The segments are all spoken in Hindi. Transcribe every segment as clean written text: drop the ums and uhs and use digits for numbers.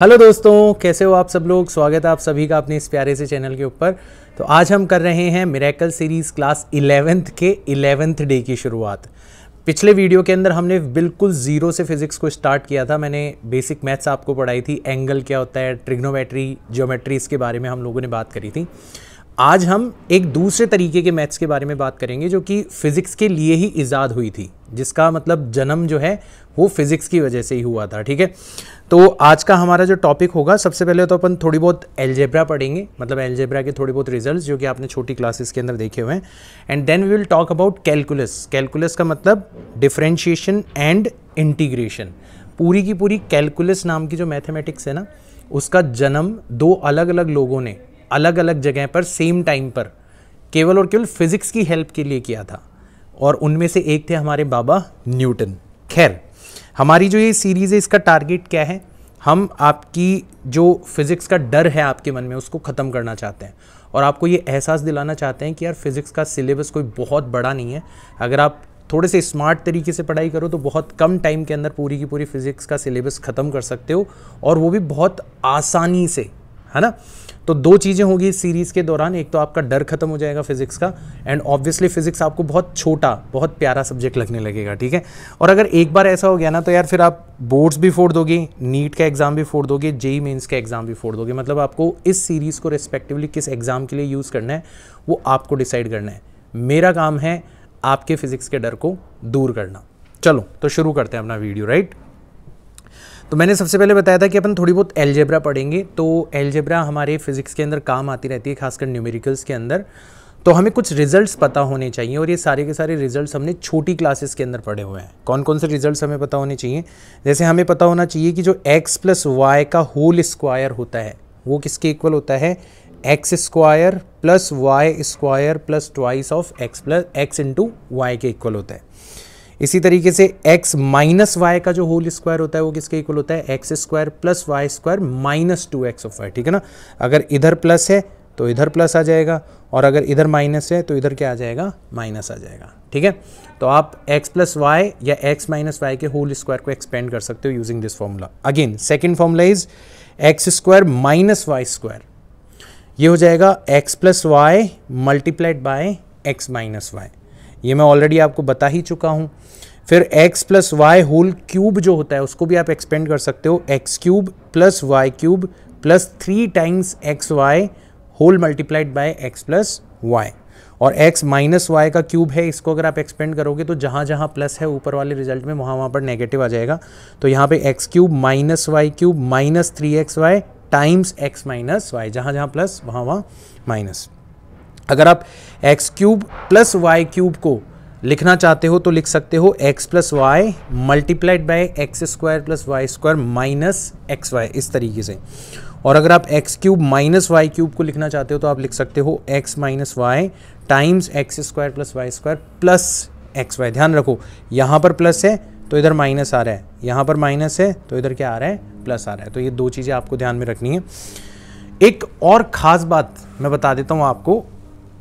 हेलो दोस्तों, कैसे हो आप सब लोग। स्वागत है आप सभी का अपने इस प्यारे से चैनल के ऊपर। तो आज हम कर रहे हैं मिरेकल सीरीज़ क्लास 11th के 11th डे की शुरुआत। पिछले वीडियो के अंदर हमने बिल्कुल ज़ीरो से फिज़िक्स को स्टार्ट किया था। मैंने बेसिक मैथ्स आपको पढ़ाई थी, एंगल क्या होता है, ट्रिग्नोमेट्री, ज्योमेट्री, इसके बारे में हम लोगों ने बात करी थी। आज हम एक दूसरे तरीके के मैथ्स के बारे में बात करेंगे जो कि फ़िज़िक्स के लिए ही ईजाद हुई थी, जिसका मतलब जन्म जो है वो फिज़िक्स की वजह से ही हुआ था। ठीक है, तो आज का हमारा जो टॉपिक होगा, सबसे पहले तो अपन थोड़ी बहुत एलजेब्रा पढ़ेंगे, मतलब एलजेब्रा के थोड़ी बहुत रिजल्ट्स जो कि आपने छोटी क्लासेस के अंदर देखे हुए हैं। And then we will talk about calculus. Calculus का मतलब डिफरेंशिएशन एंड इंटीग्रेशन। पूरी की पूरी कैलकुलस नाम की जो मैथमेटिक्स है ना, उसका जन्म दो अलग अलग लोगों ने अलग अलग जगह पर सेम टाइम पर केवल और केवल फिजिक्स की हेल्प के लिए किया था, और उनमें से एक थे हमारे बाबा न्यूटन। खैर, हमारी जो ये सीरीज़ है, इसका टारगेट क्या है? हम आपकी जो फिज़िक्स का डर है आपके मन में, उसको ख़त्म करना चाहते हैं, और आपको ये एहसास दिलाना चाहते हैं कि यार फिज़िक्स का सिलेबस कोई बहुत बड़ा नहीं है। अगर आप थोड़े से स्मार्ट तरीके से पढ़ाई करो तो बहुत कम टाइम के अंदर पूरी की पूरी फिज़िक्स का सिलेबस ख़त्म कर सकते हो, और वो भी बहुत आसानी से, है ना। तो दो चीज़ें होगी इस सीरीज़ के दौरान। एक तो आपका डर खत्म हो जाएगा फिज़िक्स का, एंड ऑब्वियसली फिज़िक्स आपको बहुत छोटा, बहुत प्यारा सब्जेक्ट लगने लगेगा। ठीक है, और अगर एक बार ऐसा हो गया ना, तो यार फिर आप बोर्ड्स भी फोड़ दोगे, नीट का एग्ज़ाम भी फोड़ दोगे, जेईई मेंस का एग्ज़ाम भी फोड़ दोगे। मतलब आपको इस सीरीज़ को रिस्पेक्टिवली किस एग्ज़ाम के लिए यूज़ करना है वो आपको डिसाइड करना है। मेरा काम है आपके फिज़िक्स के डर को दूर करना। चलो तो शुरू करते हैं अपना वीडियो, राइट। तो मैंने सबसे पहले बताया था कि अपन थोड़ी बहुत एलजेब्रा पढ़ेंगे। तो एलजेब्रा हमारे फिज़िक्स के अंदर काम आती रहती है, खासकर न्यूमेरिकल्स के अंदर। तो हमें कुछ रिजल्ट्स पता होने चाहिए, और ये सारे के सारे रिजल्ट्स हमने छोटी क्लासेस के अंदर पढ़े हुए हैं। कौन कौन से रिजल्ट्स हमें पता होने चाहिए? जैसे हमें पता होना चाहिए कि जो x प्लस वाई का होल स्क्वायर होता है वो किसके इक्वल होता है? X square plus Y square plus twice of X plus X into Y के इक्वल होता है। इसी तरीके से x माइनस वाई का जो होल स्क्वायर होता है वो किसके इक्वल होता है? X square plus Y square minus 2x of Y. ठीक है ना, अगर इधर प्लस है तो इधर प्लस आ जाएगा, और अगर इधर माइनस है तो इधर क्या आ जाएगा? माइनस आ जाएगा। ठीक है, तो आप x प्लस वाई या x माइनस वाई के होल स्क्वायर को एक्सपेंड कर सकते हो using this formula. Again second formula is X square minus Y square, ये हो जाएगा x plus Y multiplied by X minus Y. ये मैं ऑलरेडी आपको बता ही चुका हूँ। फिर x plus Y whole cube जो होता है उसको भी आप एक्सपेंड कर सकते हो, X cube plus Y cube plus 3 times X Y whole multiplied by X plus Y. और x माइनस वाई का क्यूब है, इसको अगर आप एक्सपेंड करोगे तो जहाँ जहाँ प्लस है ऊपर वाले रिजल्ट में, वहाँ पर नेगेटिव आ जाएगा। तो यहाँ पे X cube minus Y cube minus 3xy times X minus Y, जहाँ जहाँ प्लस वहाँ माइनस। अगर आप X cube plus Y cube को लिखना चाहते हो तो लिख सकते हो X plus Y multiplied by X square plus Y square minus X Y, इस तरीके से। और अगर आप X cube minus Y cube को लिखना चाहते हो तो आप लिख सकते हो X minus Y times X square plus Y square plus X Y. ध्यान रखो, यहाँ पर प्लस है तो इधर माइनस आ रहा है, यहाँ पर माइनस है तो इधर क्या आ रहा है? प्लस आ रहा है। तो ये दो चीज़ें आपको ध्यान में रखनी है। एक और ख़ास बात मैं बता देता हूँ आपको,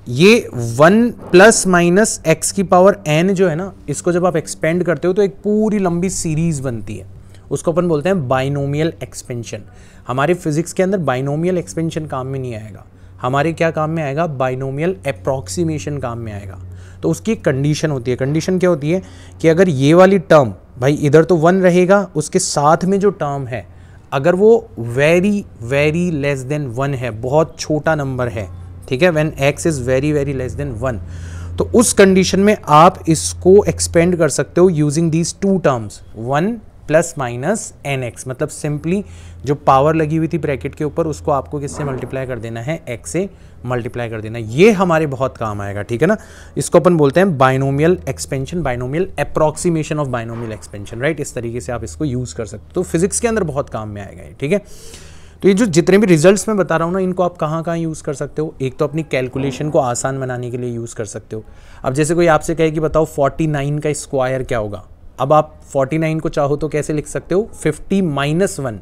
ये 1 प्लस माइनस एक्स की पावर n जो है ना, इसको जब आप एक्सपेंड करते हो तो एक पूरी लंबी सीरीज बनती है। उसको अपन बोलते हैं बाइनोमियल एक्सपेंशन। हमारे फिजिक्स के अंदर बाइनोमियल एक्सपेंशन काम में नहीं आएगा, हमारे क्या काम में आएगा? बाइनोमियल अप्रॉक्सीमेशन काम में आएगा। तो उसकी एक कंडीशन होती है। कंडीशन क्या होती है कि अगर ये वाली टर्म, भाई इधर तो 1 रहेगा, उसके साथ में जो टर्म है अगर वो वेरी वेरी लेस देन 1 है, बहुत छोटा नंबर है, ठीक है, when x is very very less than 1, तो उस कंडीशन में आप इसको एक्सपेंड कर सकते हो using these two terms, 1 plus minus nx। मतलब सिंपली जो पावर लगी हुई थी ब्रैकेट के ऊपर, उसको आपको किससे मल्टीप्लाई कर देना है? x से मल्टीप्लाई कर देना है। ये हमारे बहुत काम आएगा। ठीक है ना, इसको अपन बोलते हैं binomial expansion, binomial approximation of binomial expansion, right. इस तरीके से आप इसको यूज कर सकते हो, तो फिजिक्स के अंदर बहुत काम में आएगा ये। ठीक है, तो ये जो जितने भी रिजल्ट्स मैं बता रहा हूँ ना, इनको आप कहाँ कहाँ यूज़ कर सकते हो? एक तो अपनी कैलकुलेशन को आसान बनाने के लिए यूज़ कर सकते हो। अब जैसे कोई आपसे कहे कि बताओ 49 का स्क्वायर क्या होगा, अब आप 49 को चाहो तो कैसे लिख सकते हो? 50 माइनस 1,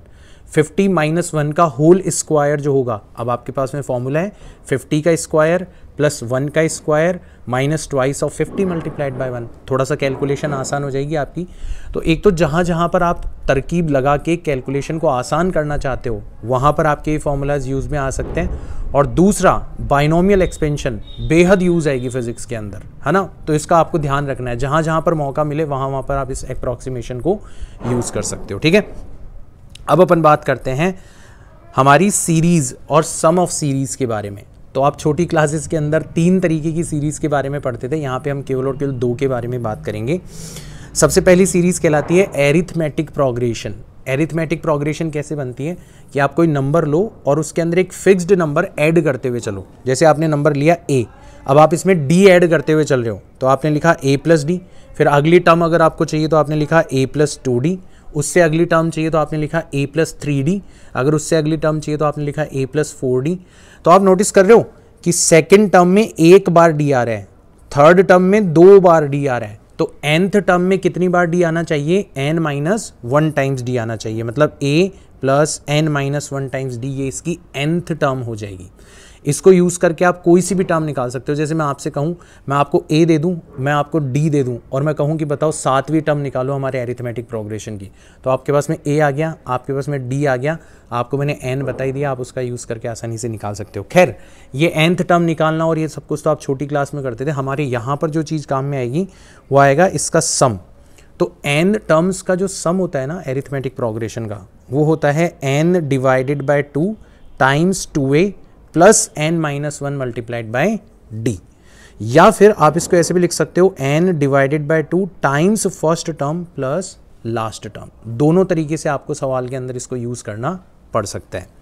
50 माइनस 1 का होल स्क्वायर जो होगा, अब आपके पास में फॉर्मूला है 50 का स्क्वायर प्लस 1 का square minus twice of 50 multiplied by 1। थोड़ा सा कैलकुलेशन आसान हो जाएगी आपकी। तो एक तो जहाँ जहाँ पर आप तरकीब लगा के कैलकुलेशन को आसान करना चाहते हो वहाँ पर आपके ये फॉर्मूलाज यूज़ में आ सकते हैं। और दूसरा बाइनोमियल एक्सपेंशन बेहद यूज़ आएगी फिजिक्स के अंदर, है ना। तो इसका आपको ध्यान रखना है, जहाँ जहाँ पर मौका मिले वहाँ पर आप इस अप्रॉक्सीमेशन को यूज़ कर सकते हो, ठीक है। अब अपन बात करते हैं हमारी सीरीज़ और सम ऑफ सीरीज़ के बारे में। तो आप छोटी क्लासेस के अंदर 3 तरीके की सीरीज़ के बारे में पढ़ते थे, यहाँ पे हम केवल और केवल 2 के बारे में बात करेंगे। सबसे पहली सीरीज़ कहलाती है एरिथमेटिक प्रोग्रेशन। एरिथमेटिक प्रोग्रेशन कैसे बनती है कि आप कोई नंबर लो और उसके अंदर एक फिक्स्ड नंबर ऐड करते हुए चलो। जैसे आपने नंबर लिया a, अब आप इसमें d ऐड करते हुए चल रहे हो, तो आपने लिखा a प्लस डी। फिर अगली टर्म अगर आपको चाहिए तो आपने लिखा a प्लस 2d। उससे अगली टर्म चाहिए तो आपने लिखा a प्लस 3d। अगर उससे अगली टर्म चाहिए तो आपने लिखा a प्लस 4d। तो आप नोटिस कर रहे हो कि सेकेंड टर्म में 1 बार d आ रहा है, थर्ड टर्म में 2 बार d आ रहा है। तो nth टर्म में कितनी बार d आना चाहिए? n माइनस 1 टाइम्स d आना चाहिए। मतलब a plus n minus 1 times d, ये इसकी nth टर्म हो जाएगी। इसको यूज़ करके आप कोई सी भी टर्म निकाल सकते हो। जैसे मैं आपसे कहूँ, मैं आपको a दे दूँ, मैं आपको d दे दूँ और मैं कहूँ कि बताओ 7वीं टर्म निकालो हमारे एरिथमेटिक प्रोग्रेशन की, तो आपके पास में a आ गया, आपके पास में d आ गया, आपको मैंने n बताई दिया, आप उसका यूज़ करके आसानी से निकाल सकते हो। खैर, ये nth टर्म निकालना और ये सब कुछ तो आप छोटी क्लास में करते थे। हमारे यहाँ पर जो चीज़ काम में आएगी वो आएगा इसका सम। तो n टर्म्स का जो सम होता है ना एरिथमेटिक प्रोग्रेशन का, वो होता है n divided by 2 times 2a plus n minus 1 multiplied by d। या फिर आप इसको ऐसे भी लिख सकते हो n divided by 2 times first term plus last term. दोनों तरीके से आपको सवाल के अंदर इसको यूज़ करना पड़ सकता है।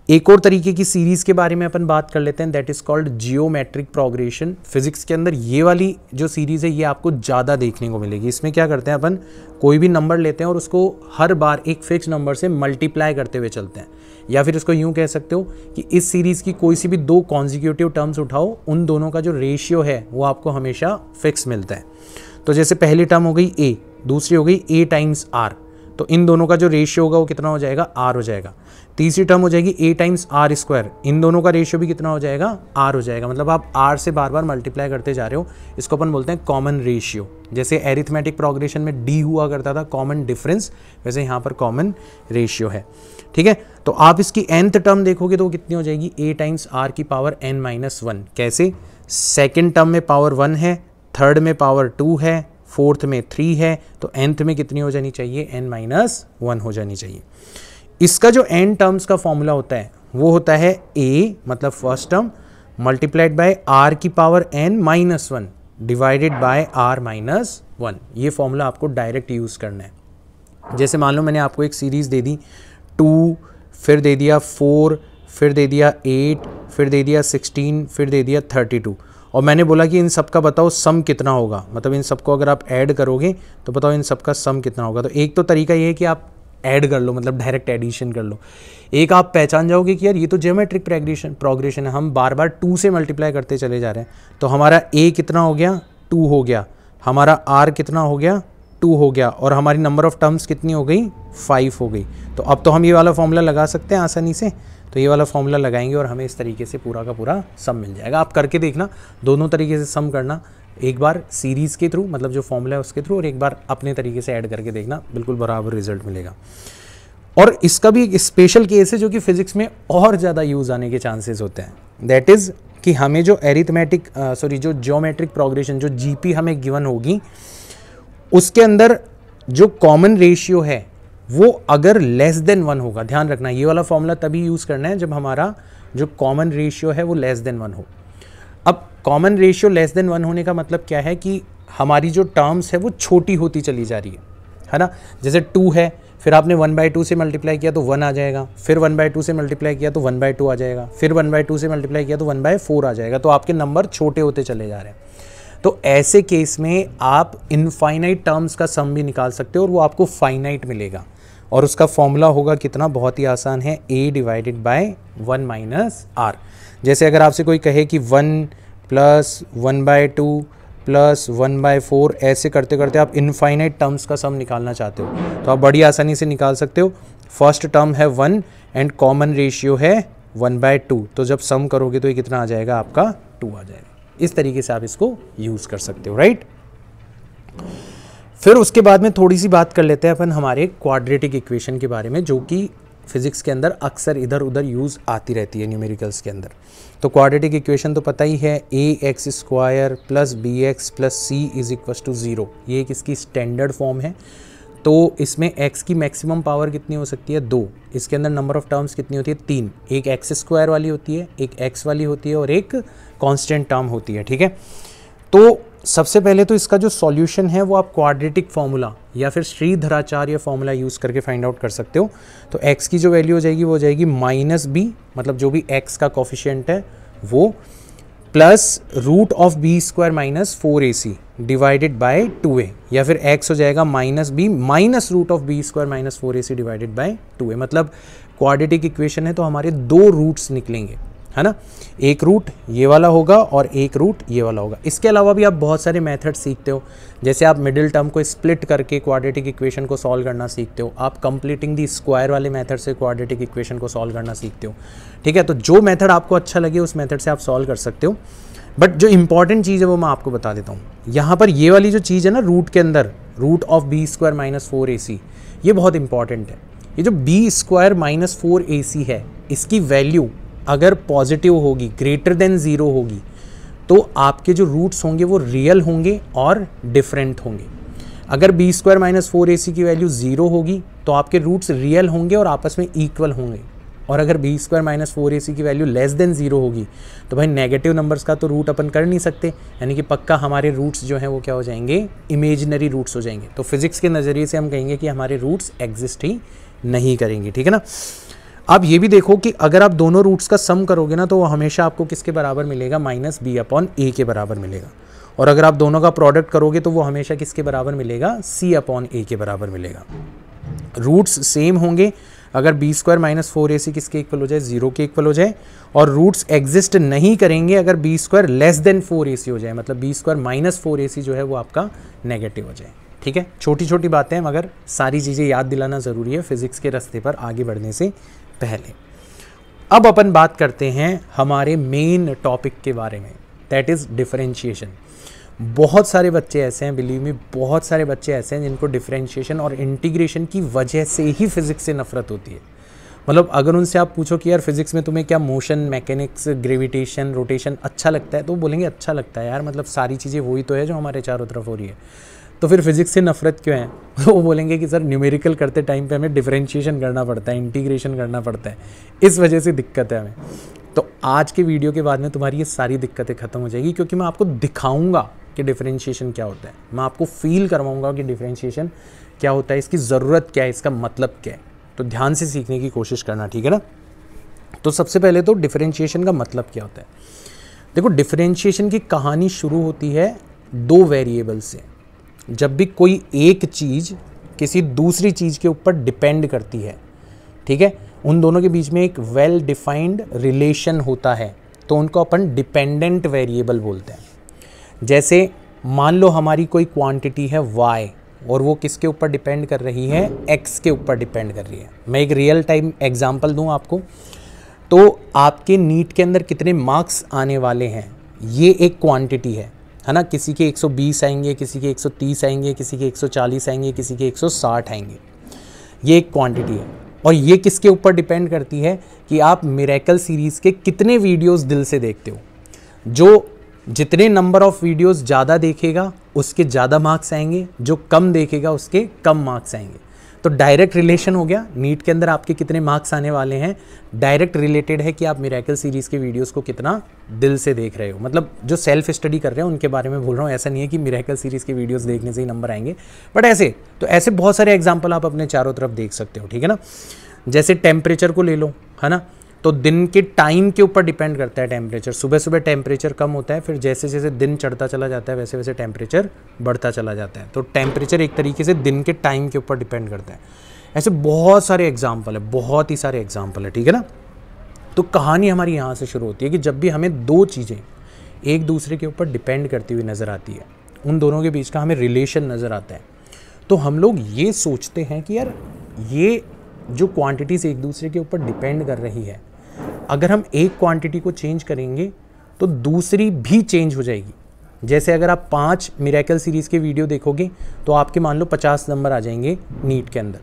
एक और तरीके की सीरीज़ के बारे में अपन बात कर लेते हैं, that is called geometric progression. Physics के अंदर ये वाली जो सीरीज़ है ये आपको ज़्यादा देखने को मिलेगी। इसमें क्या करते हैं अपन, कोई भी नंबर लेते हैं और उसको हर बार एक फिक्स नंबर से मल्टीप्लाई करते हुए चलते हैं। या फिर इसको यूँ कह सकते हो कि इस सीरीज़ की कोई सी भी 2 कॉन्जिक्यूटिव टर्म्स उठाओ, उन दोनों का जो रेशियो है वो आपको हमेशा फिक्स मिलता है। तो जैसे पहली टर्म हो गई a, दूसरी हो गई a टाइम्स r, तो इन दोनों का जो रेशियो होगा वो कितना हो जाएगा? r हो जाएगा। तीसरी टर्म हो जाएगी a टाइम्स r स्क्वायर, इन दोनों का रेशियो भी कितना हो जाएगा? r हो जाएगा। मतलब आप r से बार बार मल्टीप्लाई करते जा रहे हो, इसको अपन बोलते हैं कॉमन रेशियो। जैसे एरिथमेटिक प्रोग्रेशन में d हुआ करता था कॉमन डिफरेंस, वैसे यहाँ पर कॉमन रेशियो है, ठीक है। तो आप इसकी nth टर्म देखोगे तो कितनी हो जाएगी? a टाइम्स r की पावर n माइनस 1। कैसे? सेकेंड टर्म में पावर 1 है, थर्ड में पावर 2 है, फोर्थ में 3 है, तो nth में कितनी हो जानी चाहिए? n माइनस 1 हो जानी चाहिए। इसका जो n टर्म्स का फॉर्मूला होता है वो होता है a मतलब first term multiplied by r की power n minus 1 divided by r minus 1। ये फॉर्मूला आपको डायरेक्ट यूज़ करना है। जैसे मान लो मैंने आपको एक सीरीज़ दे दी 2, फिर दे दिया 4, फिर दे दिया 8, फिर दे दिया 16, फिर दे दिया 32, और मैंने बोला कि इन सब का बताओ सम कितना होगा। मतलब इन सबको अगर आप ऐड करोगे तो बताओ इन सब का सम कितना होगा। तो एक तो तरीका ये है कि आप ऐड कर लो, मतलब डायरेक्ट एडिशन कर लो। एक आप पहचान जाओगे कि यार ये तो ज्योमेट्रिक प्रोग्रेशन है, हम बार बार 2 से मल्टीप्लाई करते चले जा रहे हैं। तो हमारा a कितना हो गया? 2 हो गया। हमारा r कितना हो गया? 2 हो गया। और हमारी नंबर ऑफ टर्म्स कितनी हो गई? 5 हो गई। तो अब तो हम ये वाला फॉर्मूला लगा सकते हैं आसानी से। तो ये वाला फॉर्मूला लगाएंगे और हमें इस तरीके से पूरा का पूरा सम मिल जाएगा। आप करके देखना, दोनों तरीके से सम करना, एक बार सीरीज़ के थ्रू मतलब जो फॉर्मूला है उसके थ्रू, और एक बार अपने तरीके से ऐड करके देखना, बिल्कुल बराबर रिजल्ट मिलेगा। और इसका भी एक स्पेशल केस है जो कि फिजिक्स में और ज़्यादा यूज़ आने के चांसेस होते हैं, दैट इज़ कि हमें जो जो ज्योमेट्रिक प्रोग्रेशन जो जीपी हमें गिवन होगी उसके अंदर जो कॉमन रेशियो है वो अगर लेस देन 1 होगा। ध्यान रखना, ये वाला फॉर्मूला तभी यूज़ करना है जब हमारा जो कॉमन रेशियो है वो लेस देन 1 हो। अब कॉमन रेशियो लेस देन 1 होने का मतलब क्या है कि हमारी जो टर्म्स है वो छोटी होती चली जा रही है ना। जैसे 2 है, फिर आपने 1/2 से मल्टीप्लाई किया तो 1 आ जाएगा, फिर 1/2 से मल्टीप्लाई किया तो 1/2 आ जाएगा, फिर 1/2 से मल्टीप्लाई किया तो 1/4 आ जाएगा। तो आपके नंबर छोटे होते चले जा रहे हैं। तो ऐसे केस में आप इनफाइनाइट टर्म्स का सम भी निकाल सकते हो और वो आपको फाइनाइट मिलेगा। और उसका फॉर्मूला होगा कितना? बहुत ही आसान है, a divided by 1 minus r। जैसे अगर आपसे कोई कहे कि 1 प्लस 1/2 प्लस 1/4, ऐसे करते करते आप इनफाइनाइट टर्म्स का सम निकालना चाहते हो तो आप बड़ी आसानी से निकाल सकते हो। फर्स्ट टर्म है 1 एंड कॉमन रेशियो है 1/2, तो जब सम करोगे तो ये कितना आ जाएगा आपका 2 आ जाएगा। इस तरीके से आप इसको यूज़ कर सकते हो, राइट। फिर उसके बाद में थोड़ी सी बात कर लेते हैं अपन हमारे क्वाड्रेटिक इक्वेशन के बारे में, जो कि फिजिक्स के अंदर अक्सर इधर उधर यूज़ आती रहती है न्यूमेरिकल्स के अंदर। तो क्वाड्रेटिक इक्वेशन तो पता ही है, ax² + bx + c = 0। ये एक इसकी स्टैंडर्ड फॉर्म है। तो इसमें x की मैक्सिमम पावर कितनी हो सकती है 2, इसके अंदर नंबर ऑफ टर्म्स कितनी होती है 3, एक x² वाली होती है, एक x वाली होती है और एक कांस्टेंट टर्म होती है, ठीक है। तो सबसे पहले तो इसका जो सॉल्यूशन है वो आप क्वाड्रेटिक फॉर्मूला या फिर श्रीधराचार्य फॉर्मूला यूज़ करके फाइंड आउट कर सकते हो। तो x की जो वैल्यू हो जाएगी वो हो जाएगी -b, मतलब जो भी x का कोफिशिएंट है वो, plus √(b² - 4ac) divided by 2a, या फिर x हो जाएगा -b minus √(b² - 4ac) divided by 2a। मतलब क्वाड्रेटिक इक्वेशन है तो हमारे 2 रूट्स निकलेंगे, है ना। एक रूट ये वाला होगा और एक रूट ये वाला होगा। इसके अलावा भी आप बहुत सारे मेथड सीखते हो, जैसे आप मिडिल टर्म को स्प्लिट करके क्वाड्रेटिक इक्वेशन को सॉल्व करना सीखते हो, आप कंप्लीटिंग दी स्क्वायर वाले मेथड से क्वाड्रेटिक इक्वेशन को सॉल्व करना सीखते हो, ठीक है। तो जो मेथड आपको अच्छा लगे उस मेथड से आप सॉल्व कर सकते हो। बट जो इंपॉर्टेंट चीज़ है वो मैं आपको बता देता हूँ। यहाँ पर ये वाली जो चीज़ है ना रूट के अंदर, √(b² - 4ac), ये बहुत इंपॉर्टेंट है। ये जो b² - 4ac है, इसकी वैल्यू अगर पॉजिटिव होगी, ग्रेटर देन 0 होगी, तो आपके जो रूट्स होंगे वो रियल होंगे और डिफरेंट होंगे। अगर b² - 4ac की वैल्यू 0 होगी तो आपके रूट्स रियल होंगे और आपस में इक्वल होंगे। और अगर b² - 4ac की वैल्यू लेस देन 0 होगी तो भाई नेगेटिव नंबर्स का तो रूट अपन कर नहीं सकते, यानी कि पक्का हमारे रूट्स जो हैं वो क्या हो जाएंगे, इमेजिनरी रूट्स हो जाएंगे। तो फिजिक्स के नज़रिए से हम कहेंगे कि हमारे रूट्स एग्जिस्ट ही नहीं करेंगे, ठीक है ना। अब ये भी देखो कि अगर आप दोनों रूट्स का सम करोगे ना तो वो हमेशा आपको किसके बराबर मिलेगा, -b/a के बराबर मिलेगा। और अगर आप दोनों का प्रोडक्ट करोगे तो वो हमेशा किसके बराबर मिलेगा, c/a के बराबर मिलेगा। रूट्स सेम होंगे अगर b² - 4ac किसके इक्वल हो जाए, 0 के इक्वल हो जाए, और रूट्स एग्जिस्ट नहीं करेंगे अगर b² लेस देन 4ac हो जाए, मतलब b² - 4ac जो है वो आपका नेगेटिव हो जाए, ठीक है। छोटी छोटी बातें मगर सारी चीज़ें याद दिलाना ज़रूरी है फिजिक्स के रास्ते पर आगे बढ़ने से पहले। अब अपन बात करते हैं हमारे मेन टॉपिक के बारे में, दैट इज़ डिफरेंशिएशन। बहुत सारे बच्चे ऐसे हैं, बिलीव मी, बहुत सारे बच्चे ऐसे हैं जिनको डिफरेंशिएशन और इंटीग्रेशन की वजह से ही फिजिक्स से नफरत होती है। मतलब अगर उनसे आप पूछो कि यार फिजिक्स में तुम्हें क्या मोशन मैकेनिक्स, ग्रेविटेशन, रोटेशन अच्छा लगता है, तो वो बोलेंगे अच्छा लगता है यार, मतलब सारी चीज़ें वही तो है जो हमारे चारों तरफ हो रही है, तो फिर फिजिक्स से नफरत क्यों है। तो वो बोलेंगे कि सर न्यूमेरिकल करते टाइम पे हमें डिफरेंशिएशन करना पड़ता है, इंटीग्रेशन करना पड़ता है, इस वजह से दिक्कत है हमें। तो आज के वीडियो के बाद में तुम्हारी ये सारी दिक्कतें खत्म हो जाएगी, क्योंकि मैं आपको दिखाऊंगा कि डिफरेंशिएशन क्या होता है, मैं आपको फील करवाऊंगा कि डिफरेंशिएशन क्या होता है, इसकी ज़रूरत क्या है, इसका मतलब क्या है। तो ध्यान से सीखने की कोशिश करना, ठीक है ना। तो सबसे पहले तो डिफरेंशिएशन का मतलब क्या होता है। देखो, डिफरेंशिएशन की कहानी शुरू होती है 2 वेरिएबल से। जब भी कोई एक चीज़ किसी दूसरी चीज़ के ऊपर डिपेंड करती है, ठीक है, उन दोनों के बीच में एक वेल डिफाइंड रिलेशन होता है, तो उनको अपन डिपेंडेंट वेरिएबल बोलते हैं। जैसे मान लो हमारी कोई क्वांटिटी है y और वो किसके ऊपर डिपेंड कर रही है, x के ऊपर डिपेंड कर रही है। मैं एक रियल टाइम एग्जांपल दूं आपको, तो आपके नीट के अंदर कितने मार्क्स आने वाले हैं ये एक क्वांटिटी है ना। किसी के 120 आएंगे, किसी के 130 आएंगे, किसी के 140 आएंगे, किसी के 160 आएंगे। ये एक क्वांटिटी है और ये किसके ऊपर डिपेंड करती है कि आप मिरेकल सीरीज़ के कितने वीडियोस दिल से देखते हो। जो जितने नंबर ऑफ वीडियोस ज़्यादा देखेगा उसके ज़्यादा मार्क्स आएंगे, जो कम देखेगा उसके कम मार्क्स आएंगे। तो डायरेक्ट रिलेशन हो गया, नीट के अंदर आपके कितने मार्क्स आने वाले हैं डायरेक्ट रिलेटेड है कि आप मिरेकल सीरीज़ के वीडियोस को कितना दिल से देख रहे हो। मतलब जो सेल्फ स्टडी कर रहे हैं उनके बारे में बोल रहा हूँ, ऐसा नहीं है कि मिरेकल सीरीज़ के वीडियोस देखने से ही नंबर आएंगे, बट ऐसे बहुत सारे एग्जाम्पल आप अपने चारों तरफ देख सकते हो, ठीक है ना। जैसे टेम्परेचर को ले लो, है ना, तो दिन के टाइम के ऊपर डिपेंड करता है टेम्परेचर। सुबह सुबह टेम्परेचर कम होता है, फिर जैसे जैसे दिन चढ़ता चला जाता है वैसे वैसे टेम्परेचर बढ़ता चला जाता है। तो टेम्परेचर एक तरीके से दिन के टाइम के ऊपर डिपेंड करता है। ऐसे बहुत सारे एग्जाम्पल है, बहुत ही सारे एग्जाम्पल है, ठीक है ना। तो कहानी हमारी यहाँ से शुरू होती है कि जब भी हमें 2 चीज़ें एक दूसरे के ऊपर डिपेंड करती हुई नज़र आती है, उन दोनों के बीच का हमें रिलेशन नज़र आता है, तो हम लोग ये सोचते हैं कि यार ये जो क्वांटिटीज़ एक दूसरे के ऊपर डिपेंड कर रही है, अगर हम एक क्वांटिटी को चेंज करेंगे तो दूसरी भी चेंज हो जाएगी। जैसे अगर आप 5 मिरेकल सीरीज़ के वीडियो देखोगे तो आपके मान लो 50 नंबर आ जाएंगे नीट के अंदर,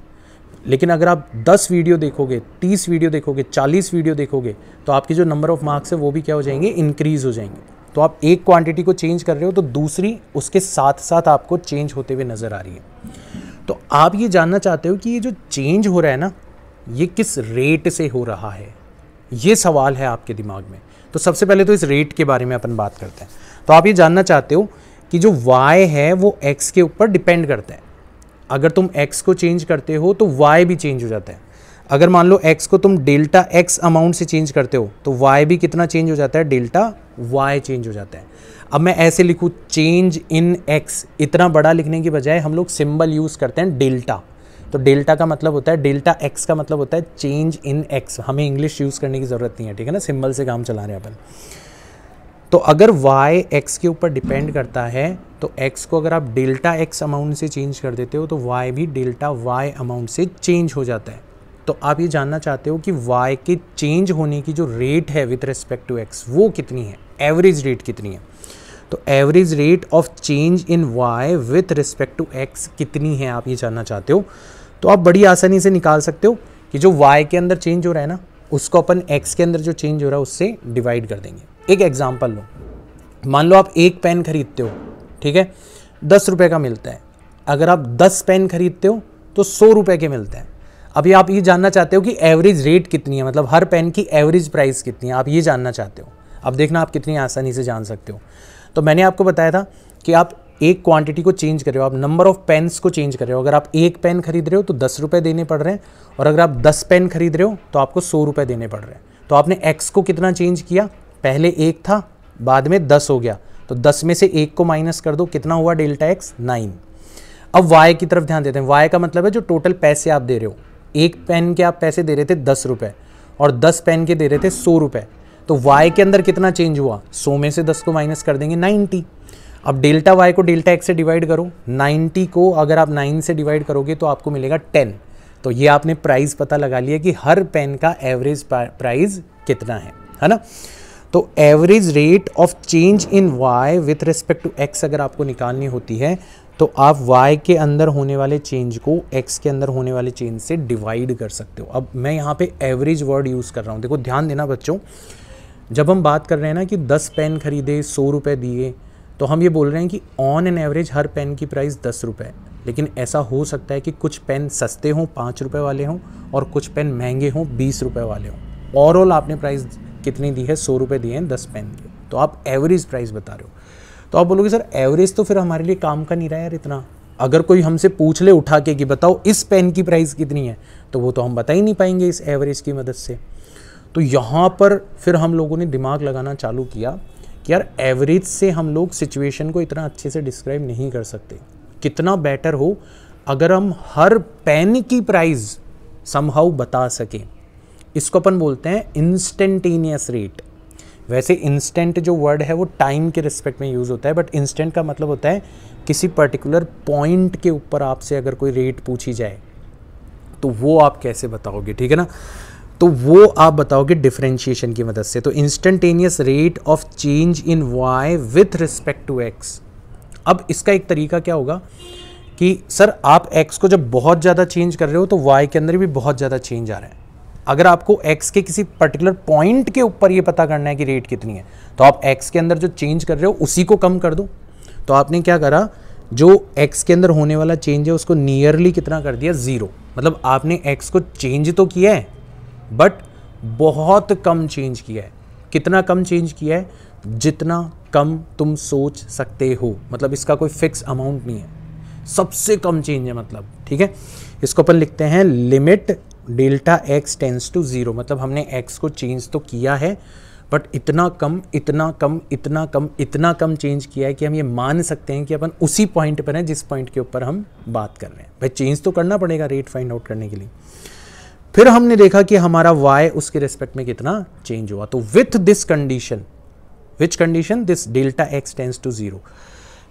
लेकिन अगर आप 10 वीडियो देखोगे, 30 वीडियो देखोगे, 40 वीडियो देखोगे तो आपके जो नंबर ऑफ मार्क्स है वो भी क्या हो जाएंगे, इंक्रीज़ हो जाएंगे। तो आप एक क्वांटिटी को चेंज कर रहे हो तो दूसरी उसके साथ साथ आपको चेंज होते हुए नज़र आ रही है। तो आप ये जानना चाहते हो कि ये जो चेंज हो रहा है ना, ये किस रेट से हो रहा है, ये सवाल है आपके दिमाग में। तो सबसे पहले तो इस रेट के बारे में अपन बात करते हैं। तो आप ये जानना चाहते हो कि जो y है वो x के ऊपर डिपेंड करता है। अगर तुम x को चेंज करते हो तो y भी चेंज हो जाता है। अगर मान लो x को तुम डेल्टा x अमाउंट से चेंज करते हो तो y भी कितना चेंज हो जाता है, डेल्टा y चेंज हो जाता है। अब मैं ऐसे लिखूँ चेंज इन x, इतना बड़ा लिखने की बजाय हम लोग सिंबल यूज़ करते हैं डेल्टा। तो डेल्टा का मतलब होता है, डेल्टा x का मतलब होता है चेंज इन x। हमें इंग्लिश यूज़ करने की ज़रूरत नहीं है, ठीक है ना, सिंबल से काम चला रहे हैं अपन। तो अगर y x के ऊपर डिपेंड करता है तो x को अगर आप डेल्टा x अमाउंट से चेंज कर देते हो तो y भी डेल्टा y अमाउंट से चेंज हो जाता है। तो आप ये जानना चाहते हो कि y के चेंज होने की जो रेट है विथ रिस्पेक्ट टू x वो कितनी है, एवरेज रेट कितनी है। तो average rate of change in y with respect to x कितनी है, आप ये जानना चाहते हो। तो आप बड़ी आसानी से निकाल सकते हो कि जो y के अंदर चेंज हो रहा है ना, उसको अपन x के अंदर जो चेंज हो रहा है उससे डिवाइड कर देंगे। एक एग्जांपल लो, मान लो आप एक पेन खरीदते हो, ठीक है, 10 रुपये का मिलता है। अगर आप 10 पेन खरीदते हो तो 100 रुपये के मिलते हैं। अभी आप ये जानना चाहते हो कि एवरेज रेट कितनी है, मतलब हर पेन की एवरेज प्राइस कितनी है, आप ये जानना चाहते हो। अब देखना आप कितनी आसानी से जान सकते हो। तो मैंने आपको बताया था कि आप एक क्वांटिटी को चेंज कर रहे हो, आप नंबर ऑफ पेन्स को चेंज कर रहे हो। अगर आप एक पेन खरीद रहे हो तो 10 रुपये देने पड़ रहे हैं, और अगर आप 10 पेन खरीद रहे हो तो आपको 100 रुपये देने पड़ रहे हैं। तो आपने x को कितना चेंज किया, पहले 1 था, बाद में 10 हो गया, तो 10 में से 1 को माइनस कर दो, कितना हुआ डेल्टा x, 9। अब y की तरफ ध्यान देते हैं। y का मतलब है जो टोटल पैसे आप दे रहे हो। एक पेन के आप पैसे दे रहे थे 10 रुपये और 10 पेन के दे रहे थे 100 रुपये। तो y के अंदर कितना चेंज हुआ, 100 में से 10 को माइनस कर देंगे, 90। अब डेल्टा y को डेल्टा x से डिवाइड करो, 90 को अगर आप 9 से डिवाइड करोगे तो आपको मिलेगा 10। तो ये आपने प्राइस पता लगा लिया कि हर पेन का एवरेज प्राइस कितना है ना। तो average rate of change in y with respect to x अगर आपको निकालनी होती है तो आप y के अंदर होने वाले चेंज को x के अंदर होने वाले चेंज से डिवाइड कर सकते हो। अब मैं यहाँ पे एवरेज वर्ड यूज़ कर रहा हूँ, देखो ध्यान देना बच्चों, जब हम बात कर रहे हैं ना कि 10 पेन खरीदे 100 रुपये दिए, तो हम ये बोल रहे हैं कि ऑन एन एवरेज हर पेन की प्राइस 10 रुपये। लेकिन ऐसा हो सकता है कि कुछ पेन सस्ते हों 5 रुपये वाले हों और कुछ पेन महंगे हों 20 रुपये वाले हों। ओवरऑल आपने प्राइस कितनी दी है, 100 रुपये दिए हैं 10 पेन के, तो आप एवरेज प्राइस बता रहे हो। तो आप बोलोगे सर एवरेज तो फिर हमारे लिए काम का नहीं रहा यार इतना। अगर कोई हमसे पूछ ले उठा के कि बताओ इस पेन की प्राइस कितनी है, तो वो तो हम बता ही नहीं पाएंगे इस एवरेज की मदद से। तो यहाँ पर फिर हम लोगों ने दिमाग लगाना चालू किया कि यार एवरेज से हम लोग सिचुएशन को इतना अच्छे से डिस्क्राइब नहीं कर सकते। कितना बेटर हो अगर हम हर पेन की प्राइस समहाउ बता सकें। इसको अपन बोलते हैं इंस्टेंटेनियस रेट। वैसे इंस्टेंट जो वर्ड है वो टाइम के रिस्पेक्ट में यूज़ होता है, बट इंस्टेंट का मतलब होता है किसी पर्टिकुलर पॉइंट के ऊपर आपसे अगर कोई रेट पूछी जाए तो वो आप कैसे बताओगे, ठीक है ना। तो वो आप बताओगे डिफरेंशिएशन की मदद से। तो instantaneous rate of change in y with respect to x। अब इसका एक तरीका क्या होगा कि सर आप x को जब बहुत ज़्यादा चेंज कर रहे हो तो y के अंदर भी बहुत ज़्यादा चेंज आ रहा है। अगर आपको x के किसी पर्टिकुलर पॉइंट के ऊपर ये पता करना है कि रेट कितनी है, तो आप x के अंदर जो चेंज कर रहे हो उसी को कम कर दो। तो आपने क्या करा, जो x के अंदर होने वाला चेंज है उसको नियरली कितना कर दिया, 0। मतलब आपने x को चेंज तो किया है बट बहुत कम चेंज किया है। कितना कम चेंज किया है, जितना कम तुम सोच सकते हो। मतलब इसका कोई फिक्स अमाउंट नहीं है, सबसे कम चेंज है मतलब, ठीक है। इसको अपन लिखते हैं limit delta x tends to 0। मतलब हमने x को चेंज तो किया है बट इतना कम इतना कम इतना कम इतना कम चेंज किया है कि हम ये मान सकते हैं कि अपन उसी पॉइंट पर हैं जिस पॉइंट के ऊपर हम बात कर रहे हैं। भाई चेंज तो करना पड़ेगा रेट फाइंड आउट करने के लिए। फिर हमने देखा कि हमारा y उसके रिस्पेक्ट में कितना चेंज हुआ। तो with this condition, which condition, this delta x tends to 0,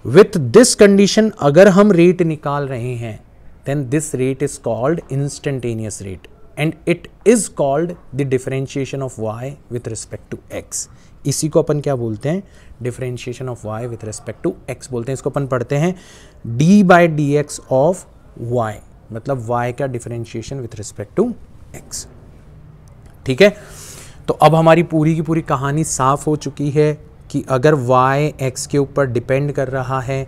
with this condition अगर हम रेट निकाल रहे हैं then this rate is called instantaneous rate. And it is called the differentiation of y with respect to x। इसी को अपन क्या बोलते हैं, differentiation of y with respect to x बोलते हैं। इसको अपन पढ़ते हैं d/dx ऑफ y, मतलब y का differentiation with respect to x। ठीक है, तो अब हमारी पूरी की पूरी कहानी साफ हो चुकी है कि अगर y x के ऊपर डिपेंड कर रहा है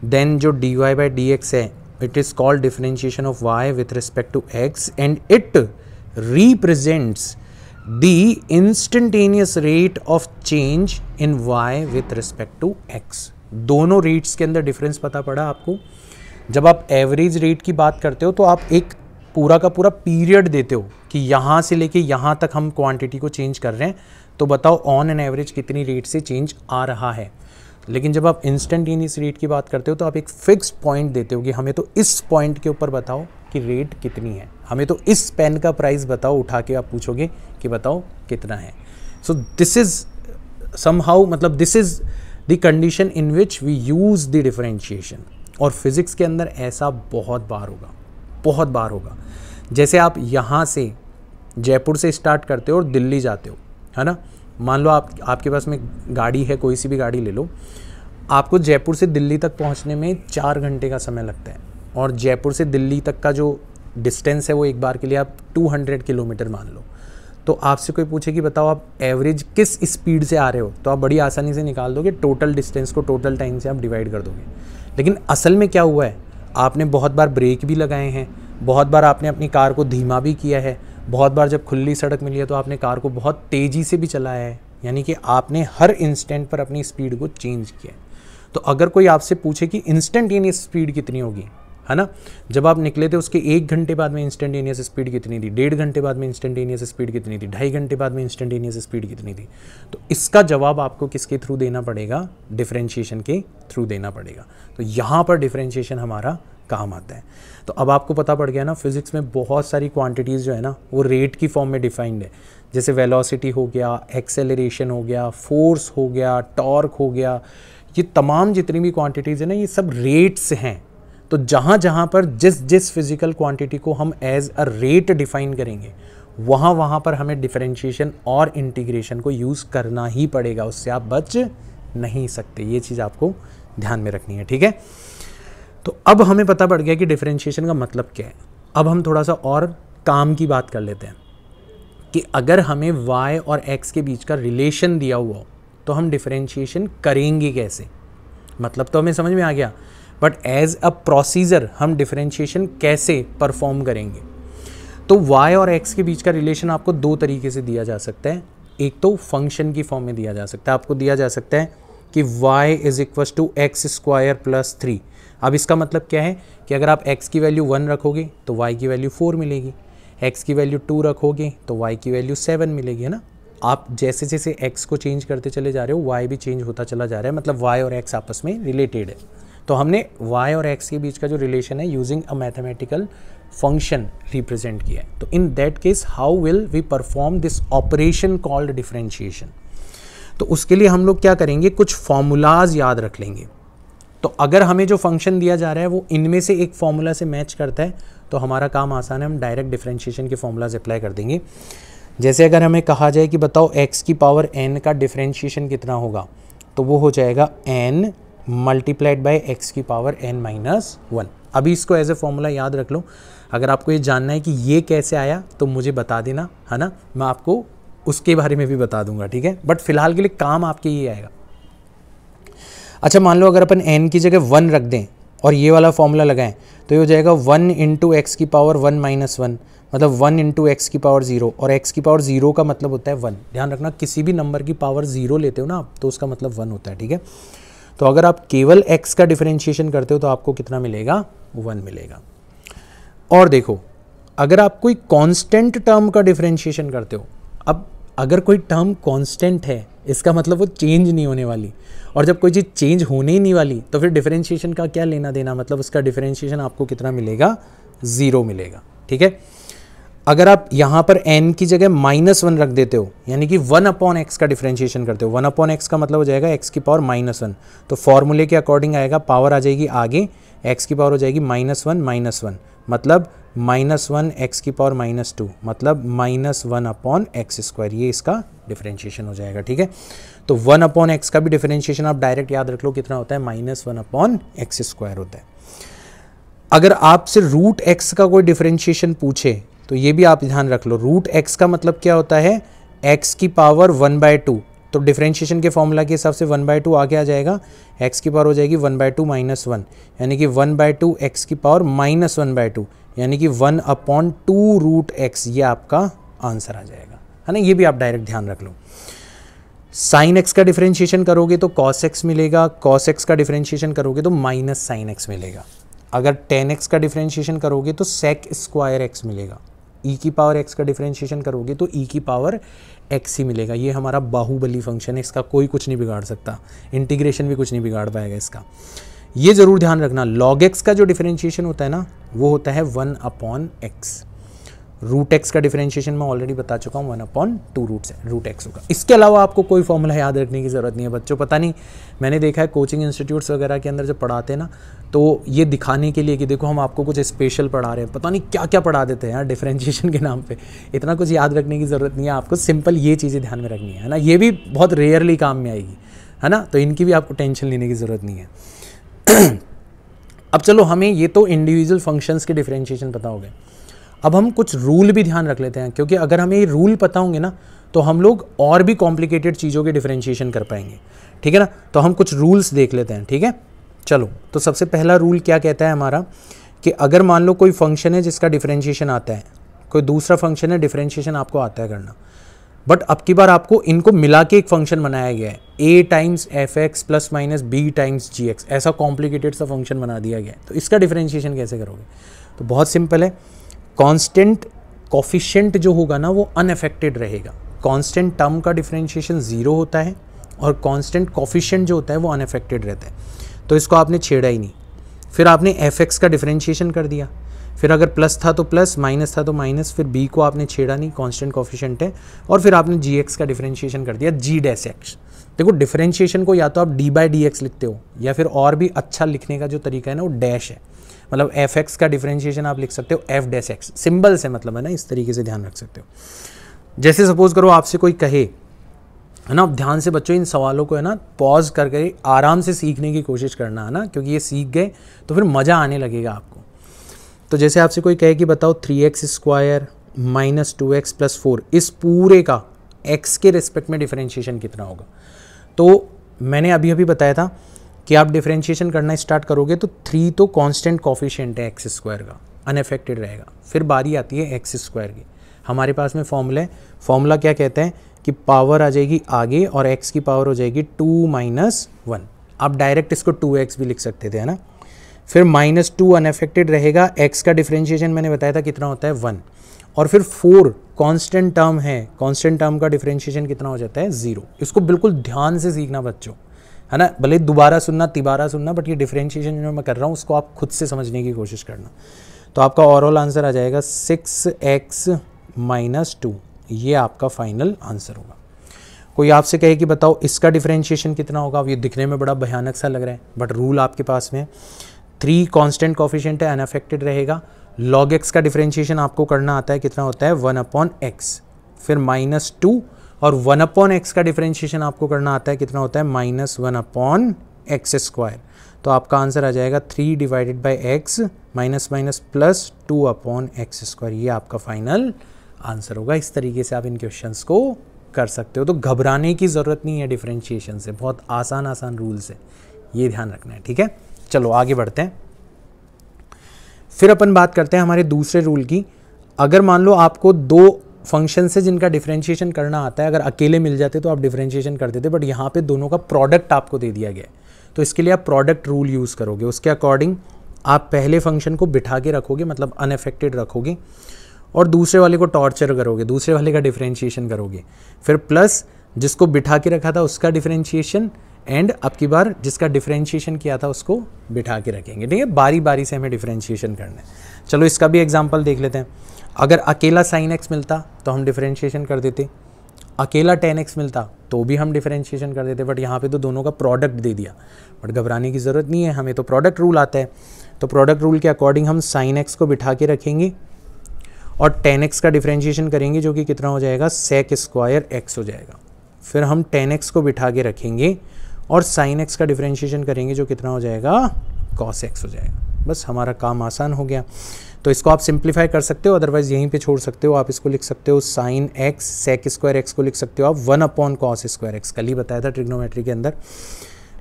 देन जो dy/dx है it is called differentiation of y with respect to x and it represents the instantaneous rate of change in y with respect to x। दोनों रेट्स के अंदर डिफरेंस पता पड़ा आपको। जब आप एवरेज रेट की बात करते हो तो आप एक पूरा का पूरा पीरियड देते हो कि यहाँ से लेके यहाँ तक हम क्वांटिटी को चेंज कर रहे हैं, तो बताओ ऑन एन एवरेज कितनी रेट से चेंज आ रहा है। लेकिन जब आप इंस्टेंटेनियस रेट की बात करते हो तो आप एक फिक्स्ड पॉइंट देते हो कि हमें तो इस पॉइंट के ऊपर बताओ कि रेट कितनी है, हमें तो इस पेन का प्राइस बताओ, उठा के आप पूछोगे कि बताओ कितना है। सो दिस इज समहाउ, मतलब this is the condition in which we use the differentiation. और फिजिक्स के अंदर ऐसा बहुत बार होगा, बहुत बार होगा। जैसे आप यहाँ से जयपुर से स्टार्ट करते हो और दिल्ली जाते हो, है ना। मान लो आपके पास में गाड़ी है, कोई सी भी गाड़ी ले लो, आपको जयपुर से दिल्ली तक पहुंचने में 4 घंटे का समय लगता है, और जयपुर से दिल्ली तक का जो डिस्टेंस है वो एक बार के लिए आप 200 किलोमीटर मान लो। तो आपसे कोई पूछे कि बताओ आप एवरेज किस स्पीड से आ रहे हो, तो आप बड़ी आसानी से निकाल दोगे, टोटल डिस्टेंस को टोटल टाइम से आप डिवाइड कर दोगे। लेकिन असल में क्या हुआ है, आपने बहुत बार ब्रेक भी लगाए हैं, बहुत बार आपने अपनी कार को धीमा भी किया है, बहुत बार जब खुली सड़क मिली है तो आपने कार को बहुत तेज़ी से भी चलाया है, यानी कि आपने हर इंस्टेंट पर अपनी स्पीड को चेंज किया है। तो अगर कोई आपसे पूछे कि इंस्टेंटेनियस स्पीड कितनी होगी, है ना, जब आप निकले थे उसके 1 घंटे बाद में इंस्टेंटेनियस स्पीड कितनी थी, 1.5 घंटे बाद में इंस्टेंटेनियस स्पीड कितनी थी, 2.5 घंटे बाद में इंस्टेंटेनियस स्पीड कितनी थी, तो इसका जवाब आपको किसके थ्रू देना पड़ेगा, डिफरेंशिएशन के थ्रू देना पड़ेगा। तो यहाँ पर डिफरेंशिएशन हमारा काम आता है। तो अब आपको पता पड़ गया ना, फिजिक्स में बहुत सारी क्वांटिटीज़ जो है ना वो रेट की फॉर्म में डिफाइंड है। जैसे वेलोसिटी हो गया, एक्सेलरेशन हो गया, फोर्स हो गया, टॉर्क हो गया, ये तमाम जितनी भी क्वांटिटीज़ है ना ये सब रेट्स हैं। तो जहाँ जहाँ पर जिस फिजिकल क्वांटिटी को हम एज अ रेट डिफाइन करेंगे वहाँ पर हमें डिफरेंशिएशन और इंटीग्रेशन को यूज़ करना ही पड़ेगा, उससे आप बच नहीं सकते। ये चीज़ आपको ध्यान में रखनी है, ठीक है। तो अब हमें पता पड़ गया कि डिफरेंशिएशन का मतलब क्या है। अब हम थोड़ा सा और काम की बात कर लेते हैं कि अगर हमें y और x के बीच का रिलेशन दिया हुआ हो तो हम डिफरेंशिएशन करेंगे कैसे। मतलब तो हमें समझ में आ गया, बट एज अ प्रोसीजर हम डिफरेंशिएशन कैसे परफॉर्म करेंगे। तो y और x के बीच का रिलेशन आपको 2 तरीके से दिया जा सकता है। एक तो फंक्शन की फॉर्म में दिया जा सकता है, आपको दिया जा सकता है कि y = x² + 3। अब इसका मतलब क्या है कि अगर आप x की वैल्यू 1 रखोगे तो y की वैल्यू 4 मिलेगी, x की वैल्यू 2 रखोगे तो y की वैल्यू 7 मिलेगी, है ना। आप जैसे जैसे x को चेंज करते चले जा रहे हो y भी चेंज होता चला जा रहा है, मतलब y और x आपस में रिलेटेड है। तो हमने y और x के बीच का जो रिलेशन है using a mathematical function represent किया है। तो in that case how will we perform this operation called differentiation. तो उसके लिए हम लोग क्या करेंगे, कुछ फॉर्मूलाज याद रख लेंगे। तो अगर हमें जो फंक्शन दिया जा रहा है वो इनमें से एक फॉर्मूला से मैच करता है तो हमारा काम आसान है, हम डायरेक्ट डिफरेंशिएशन के फॉर्मूलाज अप्लाई कर देंगे। जैसे अगर हमें कहा जाए कि बताओ x की पावर n का डिफरेंशिएशन कितना होगा, तो वो हो जाएगा n मल्टीप्लाइड बाय x की पावर n-1। अभी इसको एज ए फॉर्मूला याद रख लो। अगर आपको ये जानना है कि ये कैसे आया तो मुझे बता देना, है ना, मैं आपको उसके बारे में भी बता दूंगा, ठीक है। बट फिलहाल के लिए काम आपके ये आएगा। अच्छा, मान लो अगर अपन n की जगह 1 रख दें और ये वाला फॉर्मूला लगाएं तो ये हो जाएगा 1 × x की पावर 1-1, मतलब 1 × x की पावर 0, और x की पावर 0 का मतलब होता है 1। ध्यान रखना, किसी भी नंबर की पावर 0 लेते हो ना आप तो उसका मतलब 1 होता है, ठीक है। तो अगर आप केवल x का डिफरेंशिएशन करते हो तो आपको कितना मिलेगा, 1 मिलेगा। और देखो, अगर आप कोई कांस्टेंट टर्म का डिफरेंशिएशन करते हो, अब अगर कोई टर्म कांस्टेंट है इसका मतलब वो चेंज नहीं होने वाली, और जब कोई चीज़ चेंज होने ही नहीं वाली तो फिर डिफरेंशिएशन का क्या लेना देना, मतलब उसका डिफरेंशिएशन आपको कितना मिलेगा, 0 मिलेगा, ठीक है। अगर आप यहाँ पर n की जगह -1 रख देते हो, यानी कि 1/x का डिफरेंशिएशन करते हो, 1/x का मतलब हो जाएगा x की पावर -1, तो फॉर्मूले के अकॉर्डिंग आएगा, पावर आ जाएगी आगे, x की पावर हो जाएगी -1, मतलब -1 x की पावर -2 मतलब -1 अपॉन एक्स स्क्वायर, ये इसका डिफरेंशिएशन हो जाएगा। ठीक है, तो 1 अपॉन एक्स का भी डिफरेंशिएशन आप डायरेक्ट याद रख लो कितना होता है, -1 अपॉन एक्स स्क्वायर होता है। अगर आपसे रूट एक्स का कोई डिफरेंशिएशन पूछे तो ये भी आप ध्यान रख लो, रूट एक्स का मतलब क्या होता है, x की पावर 1/2, तो डिफरेंशिएशन के फॉर्मूला के हिसाब से 1/2 आगे आ जाएगा, x की पावर हो जाएगी 1/2 -1, यानी कि 1/2 x की पावर -1/2, यानी कि 1/2 रूट एक्स, ये आपका आंसर आ जाएगा, है ना। ये भी आप डायरेक्ट ध्यान रख लो। साइन एक्स का डिफरेंशिएशन करोगे तो कॉस एक्स मिलेगा, कॉस एक्स का डिफरेंशिएशन करोगे तो माइनस साइन एक्स मिलेगा। अगर tan एक्स का डिफरेंशिएशन करोगे तो सेक स्क्वायर एक्स मिलेगा। e की पावर x का डिफरेंशिएशन करोगे तो e की पावर x ही मिलेगा। ये हमारा बाहुबली फंक्शन है, इसका कोई कुछ नहीं बिगाड़ सकता, इंटीग्रेशन भी कुछ नहीं बिगाड़ पाएगा इसका। ये ज़रूर ध्यान रखना, log x का जो डिफरेंशिएशन होता है ना, वो होता है 1/x। रूट एक्स का डिफरेंशिएशन मैं ऑलरेडी बता चुका हूँ, 1/2 रूट एक्स होगा। इसके अलावा आपको कोई फॉर्मूला याद रखने की ज़रूरत नहीं है बच्चों। पता नहीं, मैंने देखा है कोचिंग इंस्टीट्यूट्स वगैरह के अंदर जब पढ़ाते हैं ना, तो ये दिखाने के लिए कि देखो हम आपको कुछ स्पेशल पढ़ा रहे हैं, पता नहीं क्या क्या पढ़ा देते हैं यार डिफरेंशिएशन के नाम पे। इतना कुछ याद रखने की ज़रूरत नहीं है, आपको सिंपल ये चीज़ें ध्यान में रखनी है ना। ये भी बहुत रेयरली काम में आएगी, है ना, तो इनकी भी आपको टेंशन लेने की ज़रूरत नहीं है। अब चलो, हमें ये तो इंडिविजुअल फंक्शंस के डिफरेंशिएशन पता हो गए। अब हम कुछ रूल भी ध्यान रख लेते हैं, क्योंकि अगर हमें ये रूल पता होंगे ना तो हम लोग और भी कॉम्प्लिकेटेड चीज़ों के डिफरेंशिएशन कर पाएंगे। ठीक है ना, तो हम कुछ रूल्स देख लेते हैं। ठीक है, चलो, तो सबसे पहला रूल क्या कहता है हमारा, कि अगर मान लो कोई फंक्शन है जिसका डिफरेंशिएशन आता है, कोई दूसरा फंक्शन है डिफरेंशिएशन आपको आता है करना, बट अब की बार आपको इनको मिला के एक फंक्शन बनाया गया है, a times fx plus minus b times gx, ऐसा कॉम्प्लिकेटेड सा फंक्शन बना दिया गया है। तो इसका डिफरेंशिएशन कैसे करोगे, तो बहुत सिंपल है, कांस्टेंट कोफिशिएंट जो होगा ना वो अनअफेक्टेड रहेगा। कांस्टेंट टर्म का डिफरेंशिएशन 0 होता है और कांस्टेंट कोफिशिएंट जो होता है वो अनअफेक्टेड रहता है, तो इसको आपने छेड़ा ही नहीं। फिर आपने fx का डिफरेंशिएशन कर दिया, फिर अगर प्लस था तो प्लस, माइनस था तो माइनस, फिर b को आपने छेड़ा नहीं, कांस्टेंट कोफिशिएंट है, और फिर आपने gx का डिफरेंशिएशन कर दिया g डैश x। देखो, डिफरेंशिएशन को या तो आप d/dx लिखते हो, या फिर और भी अच्छा लिखने का जो तरीका है ना वो डैश है, मतलब fx का डिफरेंशिएशन आप लिख सकते हो f डैश x, सिंबल से मतलब है ना, इस तरीके से ध्यान रख सकते हो। जैसे सपोज करो आपसे कोई कहे, है ना, ध्यान से बच्चों इन सवालों को है ना पॉज करके आराम से सीखने की कोशिश करना, है ना, क्योंकि ये सीख गए तो फिर मज़ा आने लगेगा आपको। तो जैसे आपसे कोई कहे कि बताओ 3x square minus 2x plus 4, इस पूरे का x के रिस्पेक्ट में डिफरेंशिएशन कितना होगा, तो मैंने अभी अभी बताया था कि आप डिफरेंशिएशन करना स्टार्ट करोगे तो 3 तो कांस्टेंट कोफिशिएंट है एक्स स्क्वायर का, अनअफेक्टेड रहेगा। फिर बारी आती है एक्स स्क्वायर की, हमारे पास में फॉर्मूला है, फॉर्मूला क्या कहते हैं कि पावर आ जाएगी आगे और x की पावर हो जाएगी 2 माइनस 1। आप डायरेक्ट इसको 2x भी लिख सकते थे, है ना। फिर -2 अनअफेक्टेड रहेगा, x का डिफरेंशिएशन मैंने बताया था कितना होता है 1, और फिर 4 कांस्टेंट टर्म है, कांस्टेंट टर्म का डिफरेंशिएशन कितना हो जाता है 0। इसको बिल्कुल ध्यान से सीखना बच्चों, है ना, भले दोबारा सुनना तिबारा सुनना, बट ये डिफरेंशिएशन जो मैं कर रहा हूँ उसको आप खुद से समझने की कोशिश करना। तो आपका ओवरऑल आंसर आ जाएगा 6x माइनस 2, ये आपका फाइनल आंसर होगा। कोई आपसे कहे कि बताओ इसका डिफरेंशिएशन कितना होगा, अब ये दिखने में बड़ा भयानक सा लग रहा है, बट रूल आपके पास में 3 कांस्टेंट कोफिशिएंट है, अनअफेक्टेड रहेगा। log x का डिफरेंशिएशन आपको करना आता है, कितना होता है 1/x, फिर -2, और 1/x का डिफरेंशिएशन आपको करना आता है, कितना होता है -1/x स्क्वायर। तो आपका आंसर आ जाएगा 3 divided by x minus minus plus 2/x square, ये आपका फाइनल आंसर होगा। इस तरीके से आप इन क्वेश्चंस को कर सकते हो। तो घबराने की ज़रूरत नहीं है डिफरेंशिएशन से, बहुत आसान आसान रूल्स है, ये ध्यान रखना है। ठीक है, चलो आगे बढ़ते हैं। फिर अपन बात करते हैं हमारे दूसरे रूल की। अगर मान लो आपको 2 फंक्शन से जिनका डिफरेंशिएशन करना आता है, अगर अकेले मिल जाते तो आप डिफरेंशिएशन कर देते, बट यहाँ पे दोनों का प्रोडक्ट आपको दे दिया गया है, तो इसके लिए आप प्रोडक्ट रूल यूज़ करोगे। उसके अकॉर्डिंग आप पहले फंक्शन को बिठा के रखोगे, मतलब अनअफेक्टेड रखोगे, और दूसरे वाले को टॉर्चर करोगे, दूसरे वाले का डिफरेंशिएशन करोगे, फिर प्लस जिसको बिठा के रखा था उसका डिफरेंशिएशन, एंड अब की बार जिसका डिफरेंशिएशन किया था उसको बिठा के रखेंगे। ठीक है, बारी बारी से हमें डिफरेंशिएशन करना है। चलो इसका भी एग्जांपल देख लेते हैं। अगर अकेला sin x मिलता तो हम डिफरेंशिएशन कर देते, अकेला tan x मिलता तो भी हम डिफरेंशिएशन कर देते, बट यहाँ पे तो दोनों का प्रोडक्ट दे दिया। बट घबराने की ज़रूरत नहीं है, हमें तो प्रोडक्ट रूल आता है। तो प्रोडक्ट रूल के अकॉर्डिंग हम साइन एक्स को बिठा के रखेंगे और tan x का डिफरेंशिएशन करेंगे, जो कि कितना हो जाएगा, sec स्क्वायर x हो जाएगा। फिर हम tan x को बिठा के रखेंगे और sin x का डिफरेंशिएशन करेंगे, जो कितना हो जाएगा, cos x हो जाएगा। बस हमारा काम आसान हो गया। तो इसको आप सिंप्लीफाई कर सकते हो, अदरवाइज यहीं पे छोड़ सकते हो। आप इसको लिख सकते हो sin x, sec square x को लिख सकते हो आप 1/cos स्क्वायर x, कल ही बताया था ट्रिग्नोमेट्री के अंदर,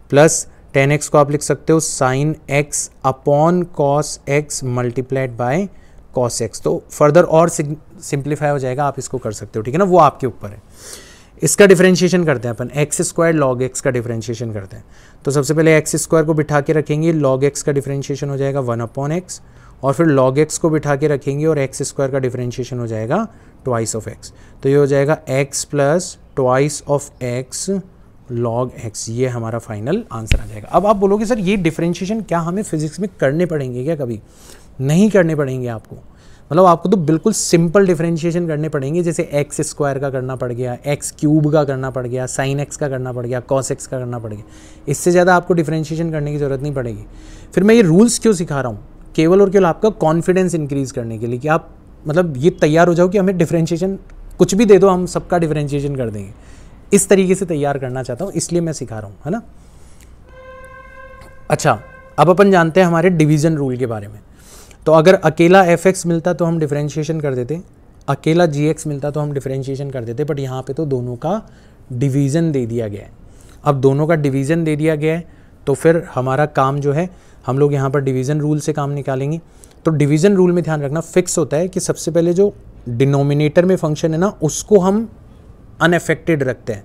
प्लस tan x को आप लिख सकते हो sin x upon cos x multiplied by cos x। तो फर्दर और सिंप्लीफाई हो जाएगा, आप इसको कर सकते हो, ठीक है ना, वो आपके ऊपर है। इसका डिफरेंशिएशन करते हैं अपन, एक्स स्क्वायर लॉग एक्स का डिफरेंशिएशन करते हैं। तो सबसे पहले एक्स स्क्वायर को बिठा के रखेंगे, लॉग एक्स का डिफरेंशिएशन हो जाएगा 1/x, और फिर लॉग एक्स को बिठा के रखेंगे और एक्स स्क्वायर का डिफरेंशिएशन हो जाएगा ट्वाइस ऑफ एक्स। तो ये हो जाएगा x plus twice of x log x, ये हमारा फाइनल आंसर आ जाएगा। अब आप बोलोगे सर ये डिफरेंशिएशन क्या हमें फिजिक्स में करने पड़ेंगे क्या? कभी नहीं करने पड़ेंगे आपको, मतलब आपको तो बिल्कुल सिंपल डिफरेंशिएशन करने पड़ेंगे, जैसे एक्स स्क्वायर का करना पड़ गया, एक्स क्यूब का करना पड़ गया, साइन एक्स का करना पड़ गया, कॉस एक्स का करना पड़ गया। इससे ज़्यादा आपको डिफरेंशिएशन करने की ज़रूरत नहीं पड़ेगी। फिर मैं ये रूल्स क्यों सिखा रहा हूँ? केवल और केवल आपका कॉन्फिडेंस इंक्रीज़ करने के लिए, कि आप मतलब ये तैयार हो जाओ कि हमें डिफरेंशिएशन कुछ भी दे दो, हम सबका डिफरेंशिएशन कर देंगे। इस तरीके से तैयार करना चाहता हूँ, इसलिए मैं सिखा रहा हूँ, है ना। अच्छा, अब अपन जानते हैं हमारे डिवीज़न रूल के बारे में। तो अगर अकेला fx मिलता तो हम डिफरेंशिएशन कर देते, अकेला gx मिलता तो हम डिफरेंशिएशन कर देते, बट यहाँ पे तो दोनों का डिवीज़न दे दिया गया है। अब दोनों का डिवीज़न दे दिया गया है तो फिर हमारा काम जो है, हम लोग यहाँ पर डिवीज़न रूल से काम निकालेंगे। तो डिवीज़न रूल में ध्यान रखना फिक्स होता है कि सबसे पहले जो डिनोमिनेटर में फंक्शन है ना, उसको हम अनअफेक्टेड रखते हैं,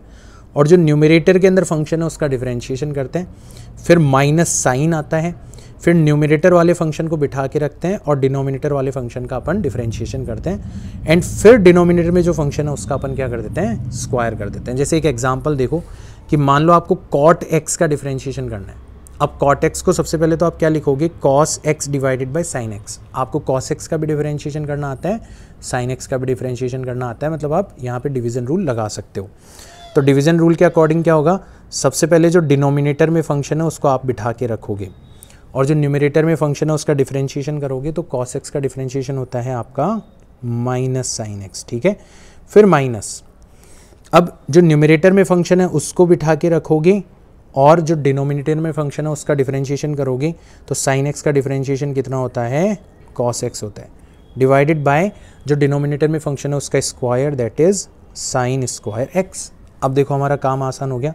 और जो न्यूमरेटर के अंदर फंक्शन है उसका डिफरेंशिएशन करते हैं। फिर माइनस साइन आता है, फिर न्यूमरेटर वाले फंक्शन को बिठा के रखते हैं और डिनोमिनेटर वाले फंक्शन का अपन डिफरेंशिएशन करते हैं, एंड फिर डिनोमिनेटर में जो फंक्शन है उसका अपन क्या कर देते हैं, स्क्वायर कर देते हैं। जैसे एक एग्जांपल देखो कि मान लो आपको cot x का डिफरेंशिएशन करना है। अब cot x को सबसे पहले तो आप क्या लिखोगे, cos x divided by sin x। आपको cos x का भी डिफरेंशिएशन करना आता है, sin x का भी डिफरेंशिएशन करना आता है, मतलब आप यहाँ पे डिवीज़न रूल लगा सकते हो। तो डिवीज़न रूल के अकॉर्डिंग क्या होगा, सबसे पहले जो डिनोमिनेटर में फंक्शन है उसको आप बिठा के रखोगे, और जो न्यूमरेटर में फंक्शन है उसका डिफरेंशिएशन करोगे। तो cos x का डिफरेंशिएशन होता है आपका माइनस sin x, ठीक है। फिर माइनस, अब जो न्यूमरेटर में फंक्शन है उसको बिठा के रखोगे और जो डिनोमिनेटर में फंक्शन है उसका डिफरेंशिएशन करोगे। तो sin x का डिफरेंशिएशन कितना होता है, cos x होता है, डिवाइडेड बाय जो डिनोमिनेटर में फंक्शन है उसका square, that is sin square x। अब देखो हमारा काम आसान हो गया,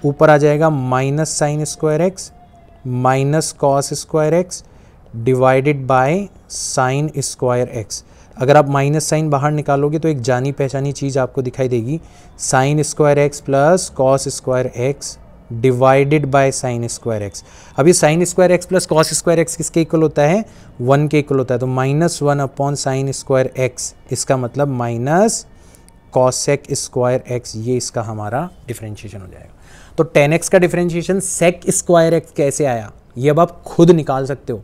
ऊपर आ जाएगा minus sin square x minus cos square x divided by sin square x। अगर आप माइनस साइन बाहर निकालोगे तो एक जानी पहचानी चीज़ आपको दिखाई देगी, sin square x plus cos square x divided by sin square x। अब ये sin square x plus cos square x किसके इक्वल होता है, 1 के इक्वल होता है। तो -1/sin स्क्वायर x, इसका मतलब माइनस cosec स्क्वायर x, ये इसका हमारा डिफरेंशिएशन हो जाएगा। तो tan x का डिफरेंशिएशन sec स्क्वायर x कैसे आया, ये अब आप खुद निकाल सकते हो,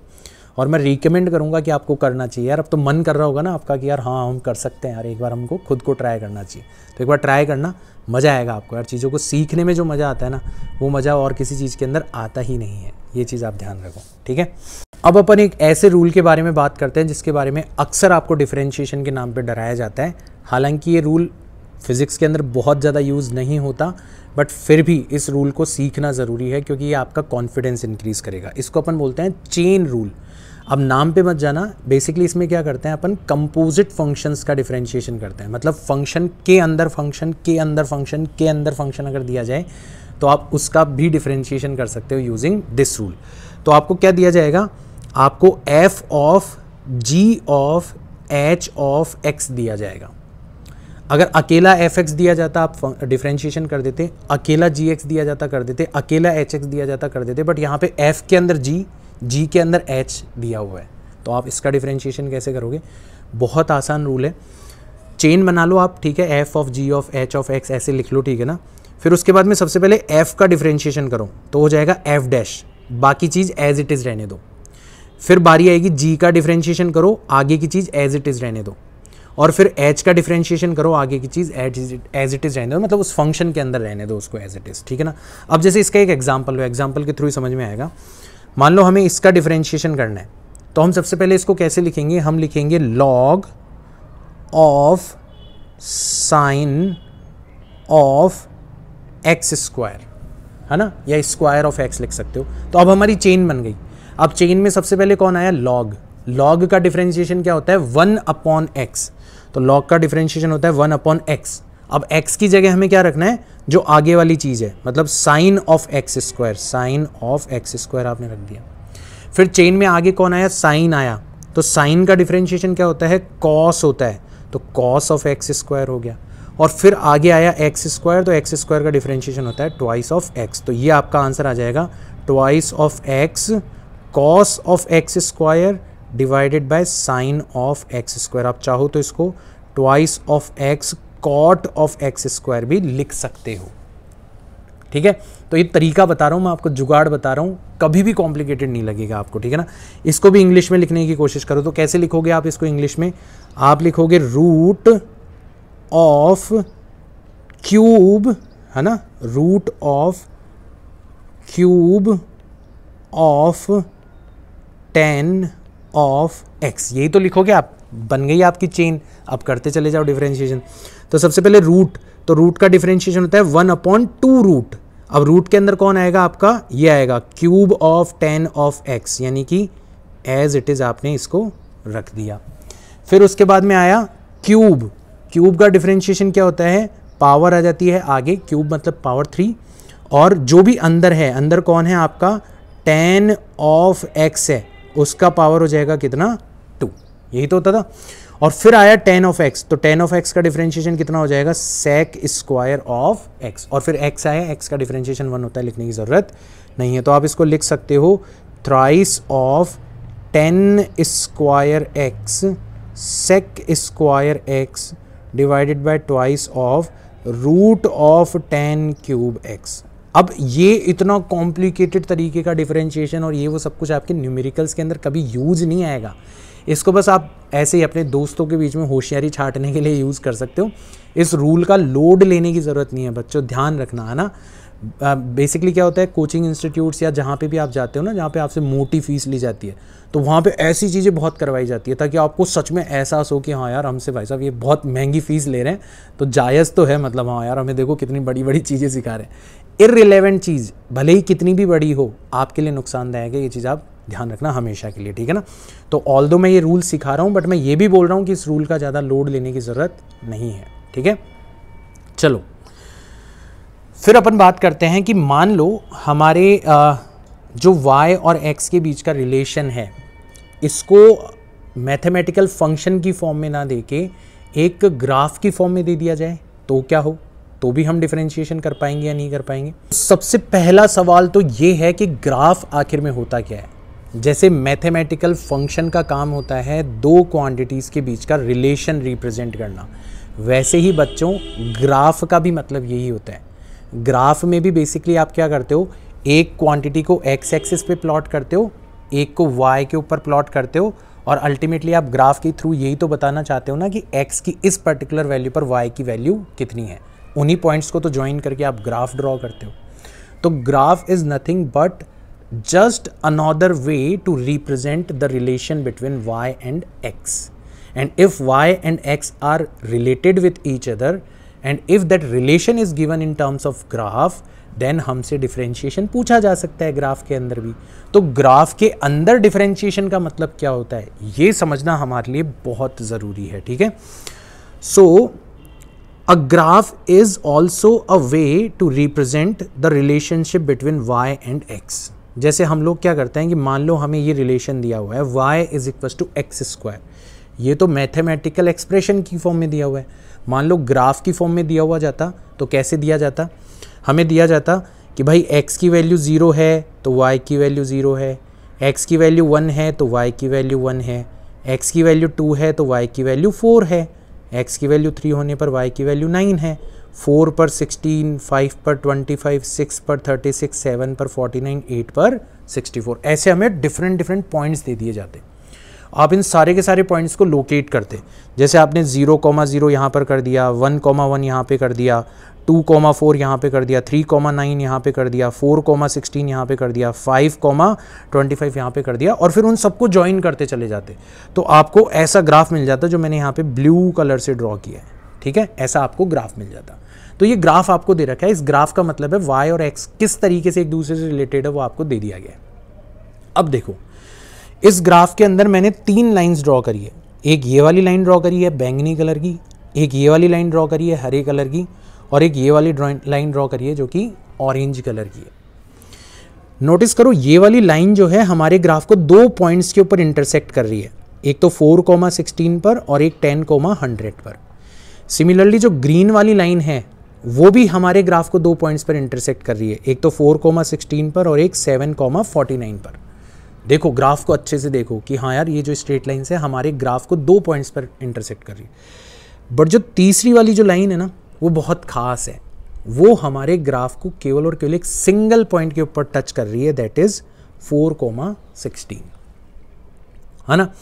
और मैं रिकमेंड करूंगा कि आपको करना चाहिए। यार अब तो मन कर रहा होगा ना आपका कि यार हाँ हम कर सकते हैं यार, एक बार हमको खुद को ट्राई करना चाहिए। तो एक बार ट्राई करना, मज़ा आएगा आपको यार। चीज़ों को सीखने में जो मज़ा आता है ना, वो मज़ा और किसी चीज़ के अंदर आता ही नहीं है, ये चीज़ आप ध्यान रखो, ठीक है। अब अपन एक ऐसे रूल के बारे में बात करते हैं जिसके बारे में अक्सर आपको डिफरेंशिएशन के नाम पर डराया जाता है। हालांकि ये रूल फिज़िक्स के अंदर बहुत ज़्यादा यूज़ नहीं होता, बट फिर भी इस रूल को सीखना ज़रूरी है क्योंकि ये आपका कॉन्फिडेंस इंक्रीज़ करेगा। इसको अपन बोलते हैं चेन रूल। अब नाम पे मत जाना, बेसिकली इसमें क्या करते हैं अपन, कंपोजिट फंक्शंस का डिफरेंशिएशन करते हैं। मतलब फंक्शन के अंदर फंक्शन के अंदर फंक्शन के अंदर फंक्शन अगर दिया जाए तो आप उसका भी डिफरेंशिएशन कर सकते हो यूजिंग दिस रूल। तो आपको क्या दिया जाएगा, आपको f of g of h of x दिया जाएगा। अगर अकेला fx दिया जाता आप डिफरेंशिएशन कर देते, अकेला gx दिया जाता कर देते, अकेला hx दिया जाता कर देते, बट यहाँ पे f के अंदर g के अंदर h दिया हुआ है, तो आप इसका डिफरेंशिएशन कैसे करोगे। बहुत आसान रूल है, चेन बना लो आप, ठीक है, f of g of h of x ऐसे लिख लो, ठीक है ना। फिर उसके बाद में सबसे पहले f का डिफरेंशिएशन करो तो हो जाएगा f डैश, बाकी चीज़ एज इट इज़ रहने दो। फिर बारी आएगी g का डिफरेंशिएशन करो, आगे की चीज़ एज इट इज़ रहने दो। और फिर एच का डिफरेंशिएशन करो, आगे की चीज़ एज इट इज़ रहने दो, मतलब उस फंक्शन के अंदर रहने दो उसको एज इट इज़, ठीक है ना। अब जैसे इसका एक एग्जाम्पल हो, एग्जाम्पल के थ्रू ही समझ में आएगा। मान लो हमें इसका डिफरेंशिएशन करना है, तो हम सबसे पहले इसको कैसे लिखेंगे, हम लिखेंगे log of sine of X square, है ना, या स्क्वायर ऑफ एक्स लिख सकते हो। तो अब हमारी चेन बन गई। अब चेन में सबसे पहले कौन आया, लॉग। लॉग का डिफरेंशिएशन क्या होता है, 1/x। तो लॉग का डिफरेंशिएशन होता है 1/x। अब x की जगह हमें क्या रखना है, जो आगे वाली चीज़ है, मतलब sine of X square, sine of X square आपने रख दिया। फिर चेन में आगे कौन आया, साइन आया। तो साइन का डिफरेंशिएशन क्या होता है, कॉस होता है, तो कॉस ऑफ एक्स स्क्वायर हो गया। और फिर आगे आया एक्स स्क्वायर, तो एक्स स्क्वायर का डिफरेंशिएशन होता है ट्वाइस ऑफ एक्स। तो ये आपका आंसर आ जाएगा twice of X cos of X square divided by sine of X square. आप चाहो तो इसको twice of X cot of X square भी लिख सकते हो, ठीक है। तो ये तरीका बता रहा हूँ मैं आपको, जुगाड़ बता रहा हूँ, कभी भी कॉम्प्लिकेटेड नहीं लगेगा आपको, ठीक है ना। इसको भी इंग्लिश में लिखने की कोशिश करो, तो कैसे लिखोगे आप इसको इंग्लिश में, आप लिखोगे रूट ऑफ क्यूब, है ना, root of cube of 10 of X, यही तो लिखोगे आप। बन गई आपकी चेन। अब करते चले जाओ डिफरेंशिएशन। तो सबसे पहले रूट, तो रूट का डिफरेंशिएशन होता है 1/2 रूट। अब रूट के अंदर कौन आएगा आपका, ये आएगा क्यूब ऑफ 10 ऑफ एक्स, यानी कि एज इट इज आपने इसको रख दिया। फिर उसके बाद में आया क्यूब। क्यूब का डिफरेंशिएशन क्या होता है, पावर आ जाती है आगे, क्यूब मतलब पावर 3, और जो भी अंदर है, अंदर कौन है आपका 10 ऑफ एक्स है, उसका पावर हो जाएगा कितना, 2, यही तो होता था। और फिर आया 10 ऑफ एक्स, तो 10 ऑफ एक्स का डिफरेंशिएशन कितना हो जाएगा, सेक स्क्वायर ऑफ एक्स। और फिर एक्स आया, एक्स का डिफरेंशिएशन 1 होता है, लिखने की ज़रूरत नहीं है। तो आप इसको लिख सकते हो thrice of 10 square X sec square X divided by twice of root of 10 cube X. अब ये इतना कॉम्प्लिकेटेड तरीके का डिफरेंशिएशन और ये वो सब कुछ आपके न्यूमेरिकल्स के अंदर कभी यूज नहीं आएगा। इसको बस आप ऐसे ही अपने दोस्तों के बीच में होशियारी छाटने के लिए यूज़ कर सकते हो। इस रूल का लोड लेने की ज़रूरत नहीं है बच्चों, ध्यान रखना, है ना। बेसिकली क्या होता है, कोचिंग इंस्टीट्यूट्स या जहाँ पे भी आप जाते हो ना, जहाँ पे आपसे मोटी फीस ली जाती है, तो वहाँ पे ऐसी चीज़ें बहुत करवाई जाती है ताकि आपको सच में एहसास हो कि हाँ यार, हमसे भाई साहब ये बहुत महंगी फ़ीस ले रहे हैं, तो जायज़ तो है, मतलब हाँ यार, हमें देखो कितनी बड़ी बड़ी चीज़ें सिखा रहे हैं। इररिलेवेंट चीज़ भले ही कितनी भी बड़ी हो, आपके लिए नुकसानदायक है, ये चीज़ आप ध्यान रखना हमेशा के लिए, ठीक है ना। तो ऑल्दो मैं ये रूल सिखा रहा हूँ, बट मैं ये भी बोल रहा हूँ कि इस रूल का ज़्यादा लोड लेने की ज़रूरत नहीं है, ठीक है। चलो फिर अपन बात करते हैं कि मान लो हमारे जो y और x के बीच का रिलेशन है, इसको मैथमेटिकल फंक्शन की फॉर्म में ना देके एक ग्राफ की फॉर्म में दे दिया जाए, तो क्या हो, तो भी हम डिफरेंशिएशन कर पाएंगे या नहीं कर पाएंगे। सबसे पहला सवाल तो ये है कि ग्राफ आखिर में होता क्या है। जैसे मैथमेटिकल फंक्शन का काम होता है दो क्वांटिटीज़ के बीच का रिलेशन रिप्रेजेंट करना, वैसे ही बच्चों ग्राफ का भी मतलब यही होता है। ग्राफ में भी बेसिकली आप क्या करते हो, एक क्वांटिटी को एक्स एक्सिस पे प्लॉट करते हो, एक को वाई के ऊपर प्लॉट करते हो, और अल्टीमेटली आप ग्राफ के थ्रू यही तो बताना चाहते हो ना कि एक्स की इस पर्टिकुलर वैल्यू पर वाई की वैल्यू कितनी है। उन्हीं पॉइंट्स को तो ज्वाइन करके आप ग्राफ ड्रॉ करते हो। तो graph is nothing but just another way to represent the relation between Y and X, and if Y and X are related with each other and if that relation is given in terms of graph, then हमसे डिफरेंशिएशन पूछा जा सकता है ग्राफ के अंदर भी। तो ग्राफ के अंदर डिफरेंशिएशन का मतलब क्या होता है, ये समझना हमारे लिए बहुत ज़रूरी है, ठीक है। So a graph is also a way to represent the relationship between y and x। जैसे हम लोग क्या करते हैं कि मान लो हमें ये रिलेशन दिया हुआ है y is equal to X square, ये तो मैथमेटिकल एक्सप्रेशन की फॉर्म में दिया हुआ है। मान लो ग्राफ की फॉर्म में दिया हुआ जाता तो कैसे दिया जाता, हमें दिया जाता कि भाई x की वैल्यू 0 है तो y की वैल्यू 0 है, x की वैल्यू 1 है तो y की वैल्यू 1 है, x की वैल्यू 2 है तो y की वैल्यू 4 है, x की वैल्यू 3 होने पर y की वैल्यू 9 है, 4 पर 16, 5 पर 25, 6 पर 36, 7 पर 49, 8 पर 64। ऐसे हमें डिफरेंट पॉइंट्स दे दिए जाते। आप इन सारे के सारे पॉइंट्स को लोकेट करते, जैसे आपने 0,0 यहाँ पर कर दिया, 1,1 यहाँ पे कर दिया, 2,4 यहाँ पे कर दिया, 3,9 यहाँ पे कर दिया, 4,16 यहाँ पे कर दिया, 5,25 यहाँ पे कर दिया, और फिर उन सबको ज्वाइन करते चले जाते, तो आपको ऐसा ग्राफ मिल जाता जो मैंने यहाँ पे ब्लू कलर से ड्रॉ किया है, ठीक है, ऐसा आपको ग्राफ मिल जाता। तो ये ग्राफ आपको दे रखा है, इस ग्राफ का मतलब है y और x किस तरीके से एक दूसरे से रिलेटेड है वो आपको दे दिया गया है। अब देखो, इस ग्राफ के अंदर मैंने 3 लाइंस ड्रॉ करी है, एक ये वाली लाइन ड्रॉ करी है बैंगनी कलर की, एक ये वाली लाइन ड्रॉ करी है हरे कलर की, और एक ये वाली लाइन ड्रॉ करी है जो कि ऑरेंज कलर की है। नोटिस करो, ये वाली लाइन जो है हमारे ग्राफ को 2 पॉइंट्स के ऊपर इंटरसेक्ट कर रही है, एक तो 4,16 पर और एक 10,100 पर। सिमिलरली जो ग्रीन वाली लाइन है वो भी हमारे ग्राफ को 2 पॉइंट्स पर इंटरसेक्ट कर रही है, एक तो 4,16 पर और एक 7,49 पर। देखो ग्राफ को अच्छे से देखो कि हाँ यार, ये जो स्ट्रेट लाइन है हमारे ग्राफ को 2 पॉइंट्स पर इंटरसेक्ट कर रही है। बट जो तीसरी वाली जो लाइन है ना, वो बहुत खास है, वो हमारे ग्राफ को केवल और केवल एक सिंगल पॉइंट के ऊपर टच कर रही है, दैट इज 4,16, है ना।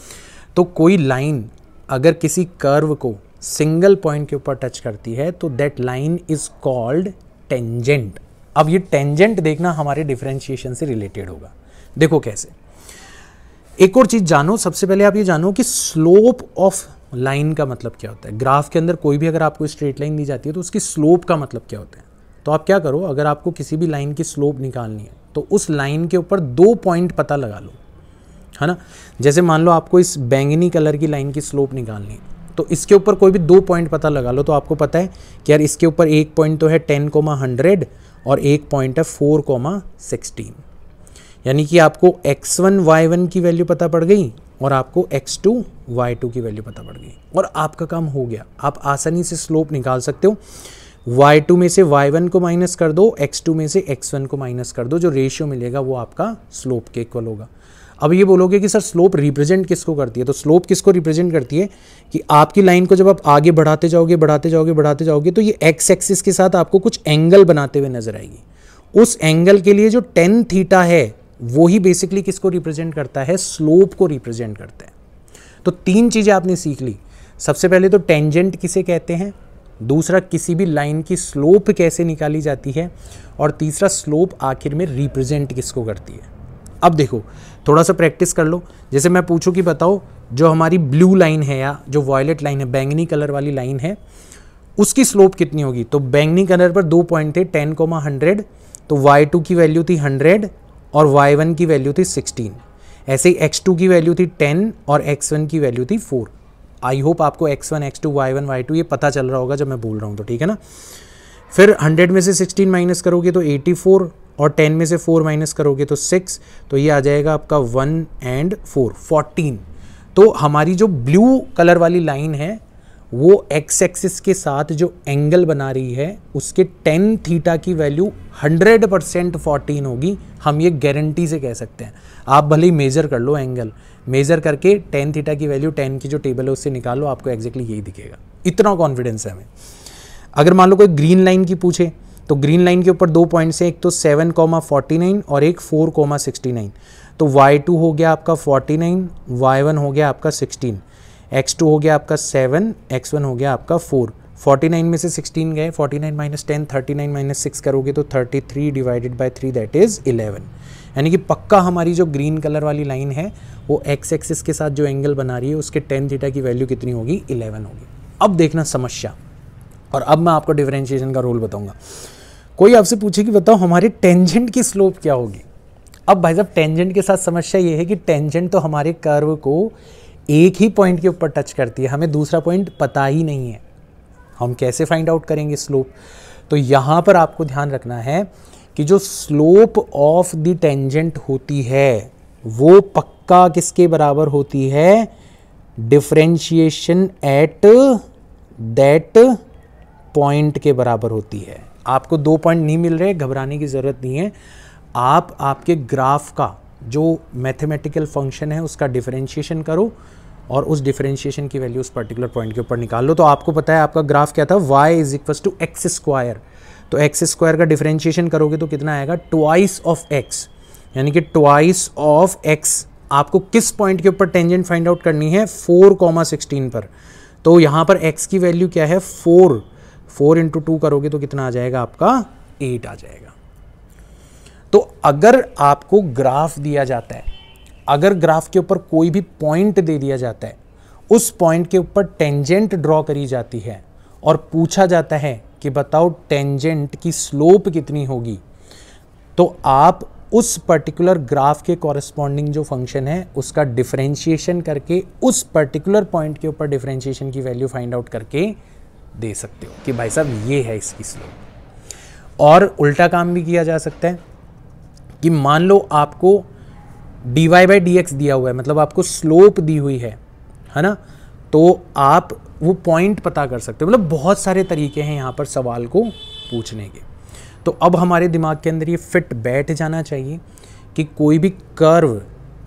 तो कोई लाइन अगर किसी कर्व को सिंगल पॉइंट के ऊपर टच करती है तो that line is called tangent. अब ये टेंजेंट देखना हमारे डिफरेंशिएशन से रिलेटेड होगा। देखो कैसे, एक और चीज जानो, सबसे पहले आप ये जानो कि स्लोप ऑफ लाइन का मतलब क्या होता है। ग्राफ के अंदर कोई भी अगर आपको स्ट्रेट लाइन दी जाती है तो उसकी स्लोप का मतलब क्या होता है। तो आप क्या करो, अगर आपको किसी भी लाइन की स्लोप निकालनी है तो उस लाइन के ऊपर 2 पॉइंट पता लगा लो, है ना। जैसे मान लो आपको इस बैंगनी कलर की लाइन की स्लोप निकालनी है, तो इसके ऊपर कोई भी 2 पॉइंट पता लगा लो, तो आपको पता है कि यार इसके ऊपर एक पॉइंट तो है 10,100 और एक पॉइंट है 4,16, यानी कि आपको x1 y1 की वैल्यू पता पड़ गई और आपको x2 y2 की वैल्यू पता पड़ गई, और आपका काम हो गया। आप आसानी से स्लोप निकाल सकते हो। y2 में से y1 को माइनस कर दो, x2 में से x1 को माइनस कर दो, जो रेशियो मिलेगा वो आपका स्लोप के इक्वल होगा। अब ये बोलोगे कि सर स्लोप रिप्रेजेंट किसको करती है, तो स्लोप किसको रिप्रेजेंट करती है कि आपकी लाइन को जब आप आगे बढ़ाते जाओगे बढ़ाते जाओगे बढ़ाते जाओगे तो ये एक्स एक्सिस के साथ आपको कुछ एंगल बनाते हुए नजर आएगी। उस एंगल के लिए जो tan थीटा है वो ही बेसिकली किसको रिप्रेजेंट करता है, स्लोप को रिप्रेजेंट करता है। तो 3 चीजें आपने सीख ली। सबसे पहले तो टेंजेंट किसे कहते हैं, दूसरा किसी भी लाइन की स्लोप कैसे निकाली जाती है, और तीसरा स्लोप आखिर में रिप्रेजेंट किसको करती है। अब देखो थोड़ा सा प्रैक्टिस कर लो। जैसे मैं पूछूं कि बताओ जो हमारी ब्लू लाइन है या जो वॉयलेट लाइन है, बैंगनी कलर वाली लाइन है, उसकी स्लोप कितनी होगी। तो बैंगनी कलर पर 2 पॉइंट थे 10,100, तो y2 की वैल्यू थी 100 और y1 की वैल्यू थी 16। ऐसे ही x2 की वैल्यू थी 10 और x1 की वैल्यू थी 4। आई होप आपको x1 x2 y1 y2 ये पता चल रहा होगा जब मैं बोल रहा हूँ, तो ठीक है ना। फिर 100 में से 16 माइनस करोगे तो 84, और 10 में से 4 माइनस करोगे तो 6, तो ये आ जाएगा आपका 1 and 4 14। तो हमारी जो ब्लू कलर वाली लाइन है वो एक्स एक्सिस के साथ जो एंगल बना रही है उसके tan थीटा की वैल्यू 100% 14 होगी। हम ये गारंटी से कह सकते हैं। आप भले ही मेजर कर लो, एंगल मेजर करके tan थीटा की वैल्यू 10 की जो टेबल है उससे निकालो, आपको एग्जैक्टली यही दिखेगा। इतना कॉन्फिडेंस है हमें। अगर मान लो कोई ग्रीन लाइन की पूछे तो ग्रीन लाइन के ऊपर 2 पॉइंट्स हैं, एक तो 7,49 और एक 4,69। तो y2 हो गया आपका 49, y1 हो गया आपका 16, x2 हो गया आपका 7, x1 हो गया आपका 4। 49 में से 16 गए, 49 माइनस 10, 39 माइनस 6 करोगे तो 33 डिवाइडेड बाई 3 दैट इज 11। यानी कि पक्का हमारी जो ग्रीन कलर वाली लाइन है वो एक्स एक्सिस के साथ जो एंगल बना रही है उसके tan थीटा की वैल्यू कितनी होगी, 11 होगी। अब देखना समस्या, और अब मैं आपको डिफरेंशिएशन का रूल बताऊंगा। कोई आपसे पूछे कि बताओ हमारे टेंजेंट की स्लोप क्या होगी। अब भाई साहब टेंजेंट के साथ समस्या ये है कि टेंजेंट तो हमारे कर्व को एक ही पॉइंट के ऊपर टच करती है, हमें दूसरा पॉइंट पता ही नहीं है, हम कैसे फाइंड आउट करेंगे स्लोप। तो यहाँ पर आपको ध्यान रखना है कि जो स्लोप ऑफ द टेंजेंट होती है वो पक्का किसके बराबर होती है, डिफरेंशिएशन एट दैट पॉइंट के बराबर होती है। आपको 2 पॉइंट नहीं मिल रहे, घबराने की ज़रूरत नहीं है। आप आपके ग्राफ का जो मैथमेटिकल फंक्शन है उसका डिफरेंशिएशन करो और उस डिफरेंशिएशन की वैल्यू उस पर्टिकुलर पॉइंट के ऊपर निकाल लो। तो आपको पता है आपका ग्राफ क्या था, y is equal to X square. तो एक्स स्क्वायर का डिफरेंशिएशन करोगे तो कितना आएगा, ट्वाइस ऑफ एक्स, यानी कि ट्वाइस ऑफ एक्स आपको किस पॉइंट के ऊपर टेंजेंट फाइंड आउट करनी है, 4,16 पर। तो यहाँ पर x की वैल्यू क्या है, 4 इंटू 2 करोगे तो कितना आ जाएगा आपका, 8 आ जाएगा। तो अगर आपको ग्राफ दिया जाता है, अगर ग्राफ के ऊपर कोई भी पॉइंट दे दिया जाता है, उस पॉइंट के ऊपर टेंजेंट ड्रॉ करी जाती है और पूछा जाता है कि बताओ टेंजेंट की स्लोप कितनी होगी, तो आप उस पर्टिकुलर ग्राफ के कॉरेस्पॉन्डिंग जो फंक्शन है उसका डिफरेंशिएशन करके उस पर्टिकुलर पॉइंट के ऊपर डिफरेंशिएशन की वैल्यू फाइंड आउट करके दे सकते हो कि भाई साहब ये है इसकी स्लोप। और उल्टा काम भी किया जा सकता है कि मान लो आपको dy बाई डी एक्स दिया हुआ है, मतलब आपको स्लोप दी हुई है ना, तो आप वो पॉइंट पता कर सकते हो। मतलब बहुत सारे तरीके हैं यहाँ पर सवाल को पूछने के। तो अब हमारे दिमाग के अंदर ये फिट बैठ जाना चाहिए कि कोई भी कर्व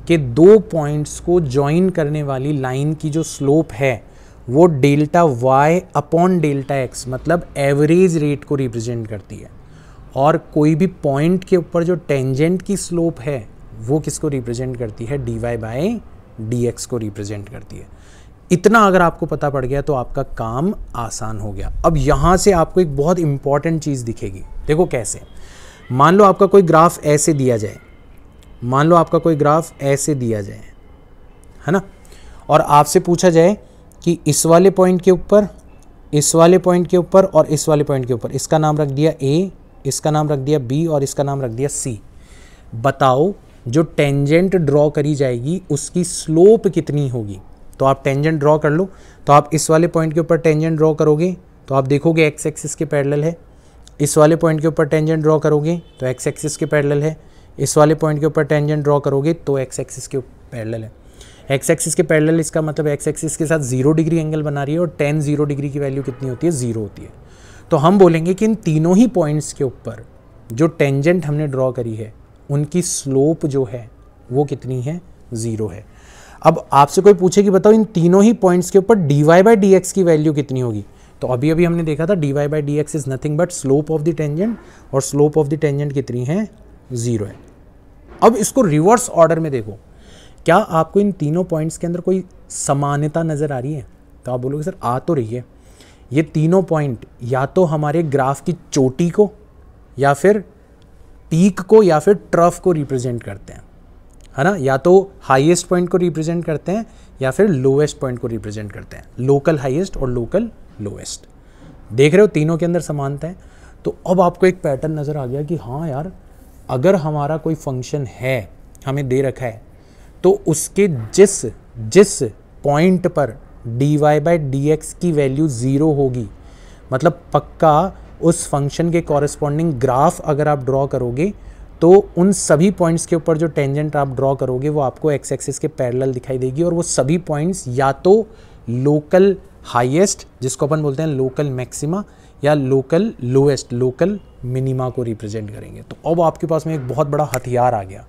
के 2 पॉइंट्स को ज्वाइन करने वाली लाइन की जो स्लोप है वो delta y upon delta x, मतलब एवरेज रेट को रिप्रेजेंट करती है। और कोई भी पॉइंट के ऊपर जो टेंजेंट की स्लोप है वो किसको रिप्रेजेंट करती है, dy बाई डी एक्स को रिप्रेजेंट करती है। इतना अगर आपको पता पड़ गया तो आपका काम आसान हो गया। अब यहाँ से आपको एक बहुत इंपॉर्टेंट चीज़ दिखेगी। देखो कैसे, मान लो आपका कोई ग्राफ ऐसे दिया जाए, मान लो आपका कोई ग्राफ ऐसे दिया जाए, है ना, और आपसे पूछा जाए कि इस वाले पॉइंट के ऊपर, इस वाले पॉइंट के ऊपर और इस वाले पॉइंट के ऊपर, इसका नाम रख दिया A, इसका नाम रख दिया B और इसका नाम रख दिया C। बताओ जो टेंजेंट ड्रॉ करी जाएगी उसकी स्लोप कितनी होगी। तो आप टेंजेंट ड्रॉ कर लो, तो आप इस वाले पॉइंट के ऊपर टेंजेंट ड्रॉ करोगे तो आप देखोगे एक्स एक्सिस के पैरेलल है, इस वाले पॉइंट के ऊपर टेंजेंट ड्रॉ करोगे तो एक्स एक्सिस के पैरेलल है, इस वाले पॉइंट के ऊपर टेंजेंट ड्रॉ करोगे तो एक्स एक्सिस के पैरेलल है। एक्स एक्सिस के पैरेलल, इसका मतलब एक्स एक्सिस के साथ 0 डिग्री एंगल बना रही है और tan 0 डिग्री की वैल्यू कितनी होती है, 0 होती है। तो हम बोलेंगे कि इन तीनों ही पॉइंट्स के ऊपर जो टेंजेंट हमने ड्रॉ करी है उनकी स्लोप जो है वो कितनी है, 0 है। अब आपसे कोई पूछे कि बताओ इन तीनों ही पॉइंट्स के ऊपर dy बाई डी एक्स की वैल्यू कितनी होगी, तो अभी अभी हमने देखा था dy by D x is nothing but slope of the tangent, और स्लोप ऑफ द टेंजेंट कितनी है, 0 है। अब इसको रिवर्स ऑर्डर में देखो, क्या आपको इन तीनों पॉइंट्स के अंदर कोई समानता नज़र आ रही है, तो आप बोलोगे सर आ तो रही है। ये तीनों पॉइंट या तो हमारे ग्राफ की चोटी को या फिर पीक को या फिर ट्रफ को रिप्रेजेंट करते हैं, है ना, या तो हाईएस्ट पॉइंट को रिप्रेजेंट करते हैं या फिर लोएस्ट पॉइंट को रिप्रेजेंट करते हैं, लोकल हाईएस्ट और लोकल लोएस्ट। देख रहे हो तीनों के अंदर समानता है। तो अब आपको एक पैटर्न नज़र आ गया कि हाँ यार, अगर हमारा कोई फंक्शन है हमें दे रखा है तो उसके जिस पॉइंट पर dy बाई डी एक्स की वैल्यू 0 होगी, मतलब पक्का उस फंक्शन के कॉरेस्पॉन्डिंग ग्राफ अगर आप ड्रॉ करोगे तो उन सभी पॉइंट्स के ऊपर जो टेंजेंट आप ड्रॉ करोगे वो आपको एक्स एक्सिस के पैरेलल दिखाई देगी, और वो सभी पॉइंट्स या तो लोकल हाईएस्ट, जिसको अपन बोलते हैं लोकल मैक्सिमा, या लोकल लोएस्ट, लोकल मिनिमा को रिप्रेजेंट करेंगे। तो अब आपके पास में एक बहुत बड़ा हथियार आ गया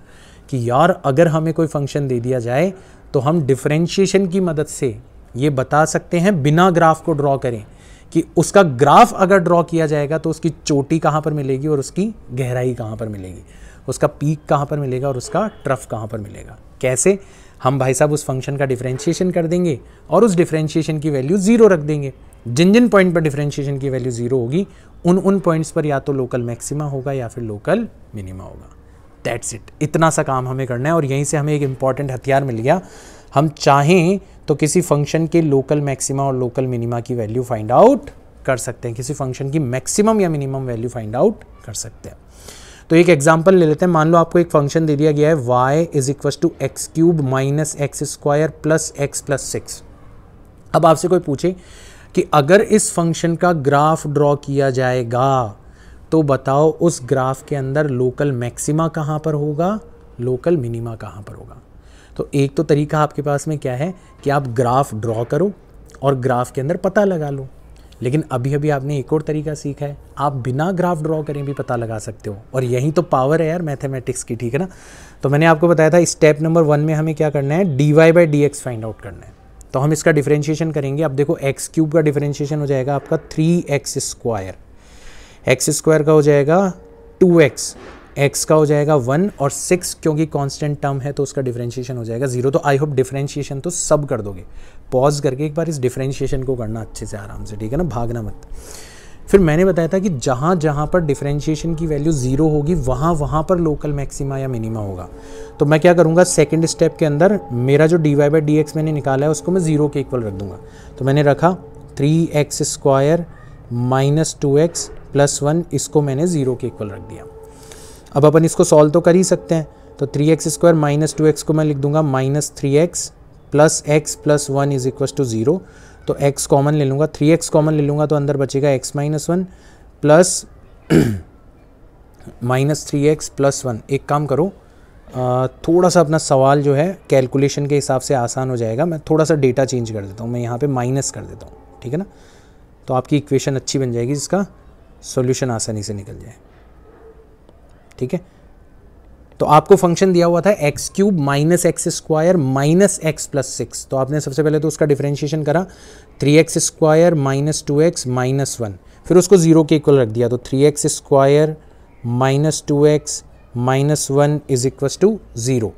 कि यार अगर हमें कोई फंक्शन दे दिया जाए तो हम डिफरेंशिएशन की मदद से ये बता सकते हैं बिना ग्राफ को ड्रॉ करें कि उसका ग्राफ अगर ड्रॉ किया जाएगा तो उसकी चोटी कहाँ पर मिलेगी और उसकी गहराई कहाँ पर मिलेगी, उसका पीक कहाँ पर मिलेगा और उसका ट्रफ कहाँ पर मिलेगा। कैसे? हम भाई साहब उस फंक्शन का डिफरेंशिएशन कर देंगे और उस डिफरेंशिएशन की वैल्यू 0 रख देंगे। जिन जिन पॉइंट पर डिफरेंशिएशन की वैल्यू 0 होगी उन पॉइंट्स पर या तो लोकल मैक्सिमा होगा या फिर लोकल मिनिमा होगा। That's it. इतना सा काम हमें करना है और यहीं से हमें एक इंपॉर्टेंट हथियार मिल गया। हम चाहें तो किसी फंक्शन के लोकल मैक्सिमा और लोकल मिनिमा की वैल्यू फाइंड आउट कर सकते हैं, किसी फंक्शन की मैक्सिमम या मिनिमम वैल्यू फाइंड आउट कर सकते हैं। तो एक एग्जांपल ले लेते हैं। मान लो आपको एक फंक्शन दे दिया गया है y is equal to X cube minus X square plus X plus 6। अब आपसे कोई पूछे कि अगर इस फंक्शन का ग्राफ ड्रॉ किया जाएगा तो बताओ उस ग्राफ के अंदर लोकल मैक्सिमा कहाँ पर होगा, लोकल मिनिमा कहाँ पर होगा। तो एक तो तरीका आपके पास में क्या है कि आप ग्राफ ड्रॉ करो और ग्राफ के अंदर पता लगा लो, लेकिन अभी अभी आपने एक और तरीका सीखा है, आप बिना ग्राफ ड्रॉ करें भी पता लगा सकते हो। और यही तो पावर है यार मैथमेटिक्स की, ठीक है ना। तो मैंने आपको बताया था स्टेप नंबर 1 में हमें क्या करना है, dy by D x find out करना है। तो हम इसका डिफरेंशिएशन करेंगे। अब देखो एक्स क्यूब का डिफरेंशिएशन हो जाएगा आपका 3x स्क्वायर, एक्स स्क्वायर का हो जाएगा 2x, x का हो जाएगा 1 और 6 क्योंकि कांस्टेंट टर्म है तो उसका डिफरेंशिएशन हो जाएगा 0। तो आई होप डिफरेंशिएशन तो सब कर दोगे। पॉज करके एक बार इस डिफरेंशिएशन को करना अच्छे से आराम से, ठीक है ना, भागना मत। फिर मैंने बताया था कि जहाँ जहाँ पर डिफरेंशिएशन की वैल्यू 0 होगी वहाँ पर लोकल मैक्सिमा या मिनिमा होगा। तो मैं क्या करूँगा, सेकंड स्टेप के अंदर मेरा जो dy/dx मैंने निकाला है उसको मैं 0 के इक्वल रख दूंगा। तो मैंने रखा 3x² माइनस 2x प्लस 1, इसको मैंने 0 के इक्वल रख दिया। अब अपन इसको सॉल्व तो कर ही सकते हैं। तो 3x² माइनस 2x को मैं लिख दूंगा minus 3x plus x plus 1 is equal to 0। तो x कॉमन ले लूँगा, 3x कॉमन ले लूँगा तो अंदर बचेगा x minus 1 plus minus 3x plus 1। एक काम करो, थोड़ा सा अपना सवाल जो है कैलकुलेशन के हिसाब से आसान हो जाएगा। मैं थोड़ा सा डेटा चेंज कर देता हूँ, मैं यहाँ पे माइनस कर देता हूँ, ठीक है ना। तो आपकी इक्वेशन अच्छी बन जाएगी जिसका सॉल्यूशन आसानी से निकल जाए, ठीक है। तो आपको फंक्शन दिया हुआ था x³ minus x² minus x plus 6। तो आपने सबसे पहले तो उसका डिफरेंशिएशन करा 3x² माइनस 2x माइनस 1, फिर उसको 0 के इक्वल रख दिया। तो 3x² minus 2x minus 1 is equal to 0।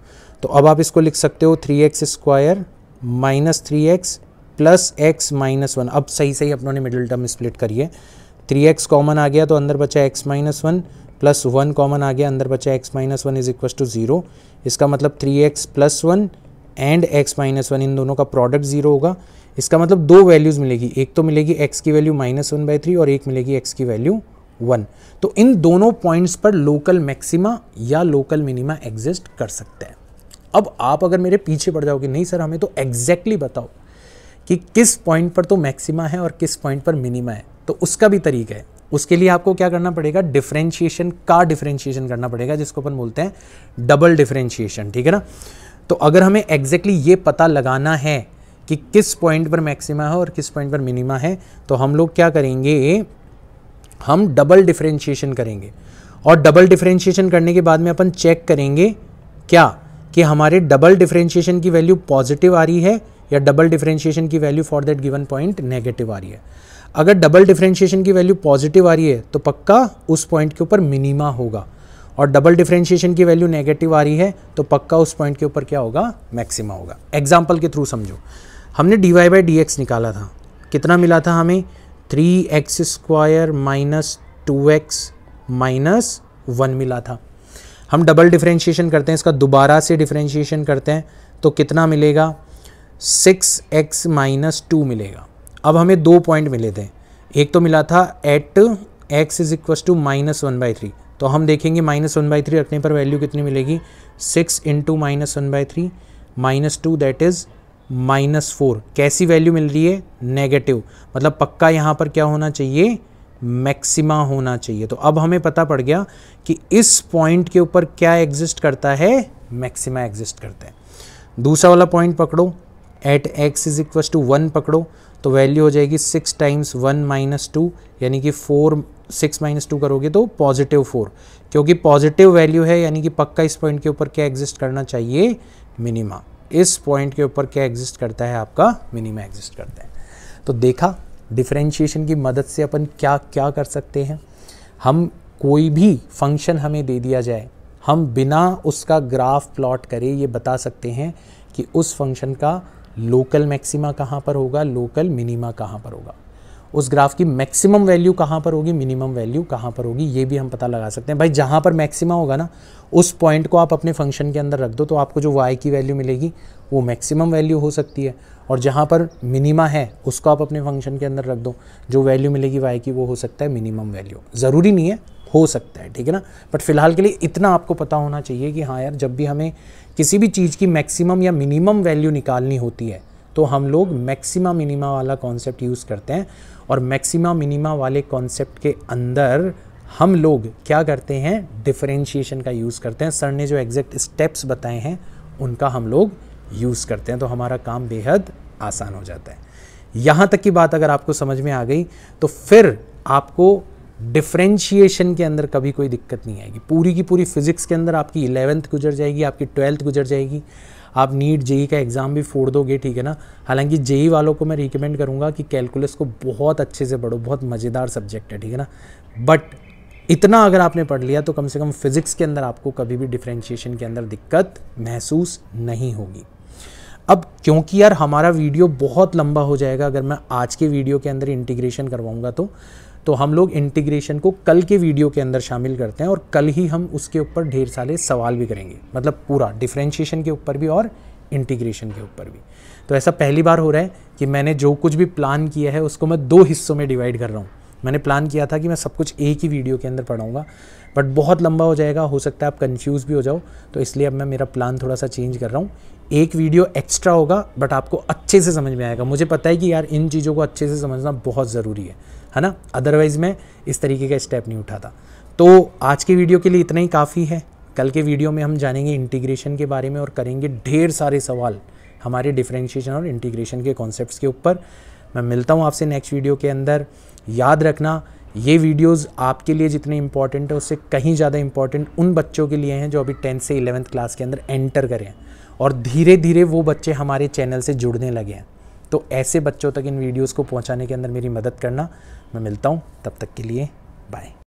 तो अब आप इसको लिख सकते हो 3x² minus 3x plus x minus 1। अब सही अपनों ने मिडिल टर्म स्प्लिट करिए। 3x कॉमन आ गया तो अंदर बचा x माइनस 1 प्लस 1 कॉमन आ गया, अंदर बचा x minus 1 is equal to 0। इसका मतलब 3x plus 1 and x minus 1 इन दोनों का प्रोडक्ट 0 होगा। इसका मतलब दो वैल्यूज़ मिलेगी, एक तो मिलेगी x की वैल्यू -1/3 और एक मिलेगी x की वैल्यू 1। तो इन दोनों पॉइंट्स पर लोकल मैक्सिमा या लोकल मिनिमा एग्जिस्ट कर सकते हैं। अब आप अगर मेरे पीछे पड़ जाओगे, नहीं सर हमें तो एग्जैक्टली बताओ कि किस पॉइंट पर तो मैक्सिमा है और किस पॉइंट पर मिनिमा है, तो उसका भी तरीका है। उसके लिए आपको क्या करना पड़ेगा, डिफरेंशिएशन करना पड़ेगा, जिसको अपन बोलते हैं डबल डिफरेंशिएशन, ठीक है ना। तो अगर हमें एग्जैक्टली ये पता लगाना है कि किस पॉइंट पर मैक्सिमा है और किस पॉइंट पर मिनिमा है, तो हम लोग क्या करेंगे, हम डबल डिफरेंशिएशन करेंगे। और डबल डिफरेंशिएशन करने के बाद में अपन चेक करेंगे क्या कि हमारे डबल डिफरेंशिएशन की वैल्यू पॉजिटिव आ रही है या डबल डिफरेंशिएशन की value for that given point negative आ रही है। अगर डबल डिफरेंशिएशन की वैल्यू पॉजिटिव आ रही है तो पक्का उस पॉइंट के ऊपर मिनिमा होगा, और डबल डिफरेंशिएशन की वैल्यू नेगेटिव आ रही है तो पक्का उस पॉइंट के ऊपर क्या होगा, मैक्सिमा होगा। एग्जाम्पल के थ्रू समझो, हमने dy/dx निकाला था, कितना मिला था हमें, 3x² माइनस 2x माइनस 1 मिला था। हम डबल डिफरेंशिएशन करते हैं, इसका दोबारा से डिफरेंशिएशन करते हैं तो कितना मिलेगा, 6x माइनस 2 मिलेगा। अब हमें दो पॉइंट मिले थे, एक तो मिला था at x is equal to -1/3। तो हम देखेंगे -1/3 रखने पर वैल्यू कितनी मिलेगी, 6 इंटू -1/3 -2 दैट इज -4। कैसी वैल्यू मिल रही है, नेगेटिव, मतलब पक्का यहाँ पर क्या होना चाहिए, मैक्सिमा होना चाहिए। तो अब हमें पता पड़ गया कि इस पॉइंट के ऊपर क्या एग्जिस्ट करता है, मैक्सिमा एग्जिस्ट करता है। दूसरा वाला पॉइंट पकड़ो, at x is equal to 1 पकड़ो, तो वैल्यू हो जाएगी 6 टाइम्स 1 माइनस 2, यानी कि 4, 6 माइनस 2 करोगे तो +4, क्योंकि पॉजिटिव वैल्यू है यानी कि पक्का इस पॉइंट के ऊपर क्या एग्जिस्ट करना चाहिए, मिनिमा। इस पॉइंट के ऊपर क्या एग्जिस्ट करता है, आपका मिनिमा एग्जिस्ट करता है। तो देखा डिफरेंशिएशन की मदद से अपन क्या क्या कर सकते हैं। हम कोई भी फंक्शन हमें दे दिया जाए, हम बिना उसका ग्राफ प्लॉट करे ये बता सकते हैं कि उस फंक्शन का लोकल मैक्सिमा कहाँ पर होगा, लोकल मिनिमा कहाँ पर होगा, उस ग्राफ की मैक्सिमम वैल्यू कहाँ पर होगी, मिनिमम वैल्यू कहाँ पर होगी, ये भी हम पता लगा सकते हैं। भाई जहाँ पर मैक्सिमा होगा ना, उस पॉइंट को आप अपने फंक्शन के अंदर रख दो तो आपको जो y की वैल्यू मिलेगी वो मैक्सिमम वैल्यू हो सकती है, और जहाँ पर मिनिमा है उसको आप अपने फंक्शन के अंदर रख दो, जो वैल्यू मिलेगी y की वो हो सकता है मिनिमम वैल्यू। ज़रूरी नहीं है, हो सकता है, ठीक है ना। बट फिलहाल के लिए इतना आपको पता होना चाहिए कि हाँ यार, जब भी हमें किसी भी चीज़ की मैक्सिमम या मिनिमम वैल्यू निकालनी होती है तो हम लोग मैक्सिमा मिनिमा वाला कॉन्सेप्ट यूज़ करते हैं, और मैक्सिमा मिनिमा वाले कॉन्सेप्ट के अंदर हम लोग क्या करते हैं, डिफरेंशिएशन का यूज़ करते हैं। सर ने जो एग्जैक्ट स्टेप्स बताए हैं उनका हम लोग यूज़ करते हैं, तो हमारा काम बेहद आसान हो जाता है। यहाँ तक की बात अगर आपको समझ में आ गई तो फिर आपको डिफरेंशिएशन के अंदर कभी कोई दिक्कत नहीं आएगी। पूरी की पूरी फिजिक्स के अंदर आपकी 11th गुजर जाएगी, आपकी 12th गुजर जाएगी, आप नीट जेई का एग्ज़ाम भी फोड़ दोगे, ठीक है ना। हालांकि जेई वालों को मैं रिकमेंड करूंगा कि कैलकुलस को बहुत अच्छे से पढ़ो, बहुत मज़ेदार सब्जेक्ट है, ठीक है ना। बट इतना अगर आपने पढ़ लिया तो कम से कम फिजिक्स के अंदर आपको कभी भी डिफरेंशिएशन के अंदर दिक्कत महसूस नहीं होगी। अब क्योंकि यार हमारा वीडियो बहुत लंबा हो जाएगा अगर मैं आज के वीडियो के अंदर इंटीग्रेशन करवाऊंगा तो हम लोग इंटीग्रेशन को कल के वीडियो के अंदर शामिल करते हैं और कल ही हम उसके ऊपर ढेर सारे सवाल भी करेंगे, मतलब पूरा डिफरेंशिएशन के ऊपर भी और इंटीग्रेशन के ऊपर भी। तो ऐसा पहली बार हो रहा है कि मैंने जो कुछ भी प्लान किया है उसको मैं 2 हिस्सों में डिवाइड कर रहा हूँ। मैंने प्लान किया था कि मैं सब कुछ एक ही वीडियो के अंदर पढ़ाऊँगा, बट बहुत लंबा हो जाएगा, हो सकता है आप कंफ्यूज भी हो जाओ, तो इसलिए अब मैं मेरा प्लान थोड़ा सा चेंज कर रहा हूँ। एक वीडियो एक्स्ट्रा होगा बट आपको अच्छे से समझ में आएगा। मुझे पता है कि यार इन चीज़ों को अच्छे से समझना बहुत ज़रूरी है ना, अदरवाइज़ मैं इस तरीके का स्टेप नहीं उठाता। तो आज के वीडियो के लिए इतना ही काफ़ी है। कल के वीडियो में हम जानेंगे इंटीग्रेशन के बारे में और करेंगे ढेर सारे सवाल हमारे डिफरेंशिएशन और इंटीग्रेशन के कॉन्सेप्ट्स के ऊपर। मैं मिलता हूँ आपसे नेक्स्ट वीडियो के अंदर। याद रखना ये वीडियोस आपके लिए जितने इंपॉर्टेंट है उससे कहीं ज़्यादा इंपॉर्टेंट उन बच्चों के लिए हैं जो अभी 10th से 11th क्लास के अंदर एंटर करें और धीरे धीरे वो बच्चे हमारे चैनल से जुड़ने लगे हैं। तो ऐसे बच्चों तक इन वीडियोस को पहुंचाने के अंदर मेरी मदद करना। मैं मिलता हूं, तब तक के लिए बाय।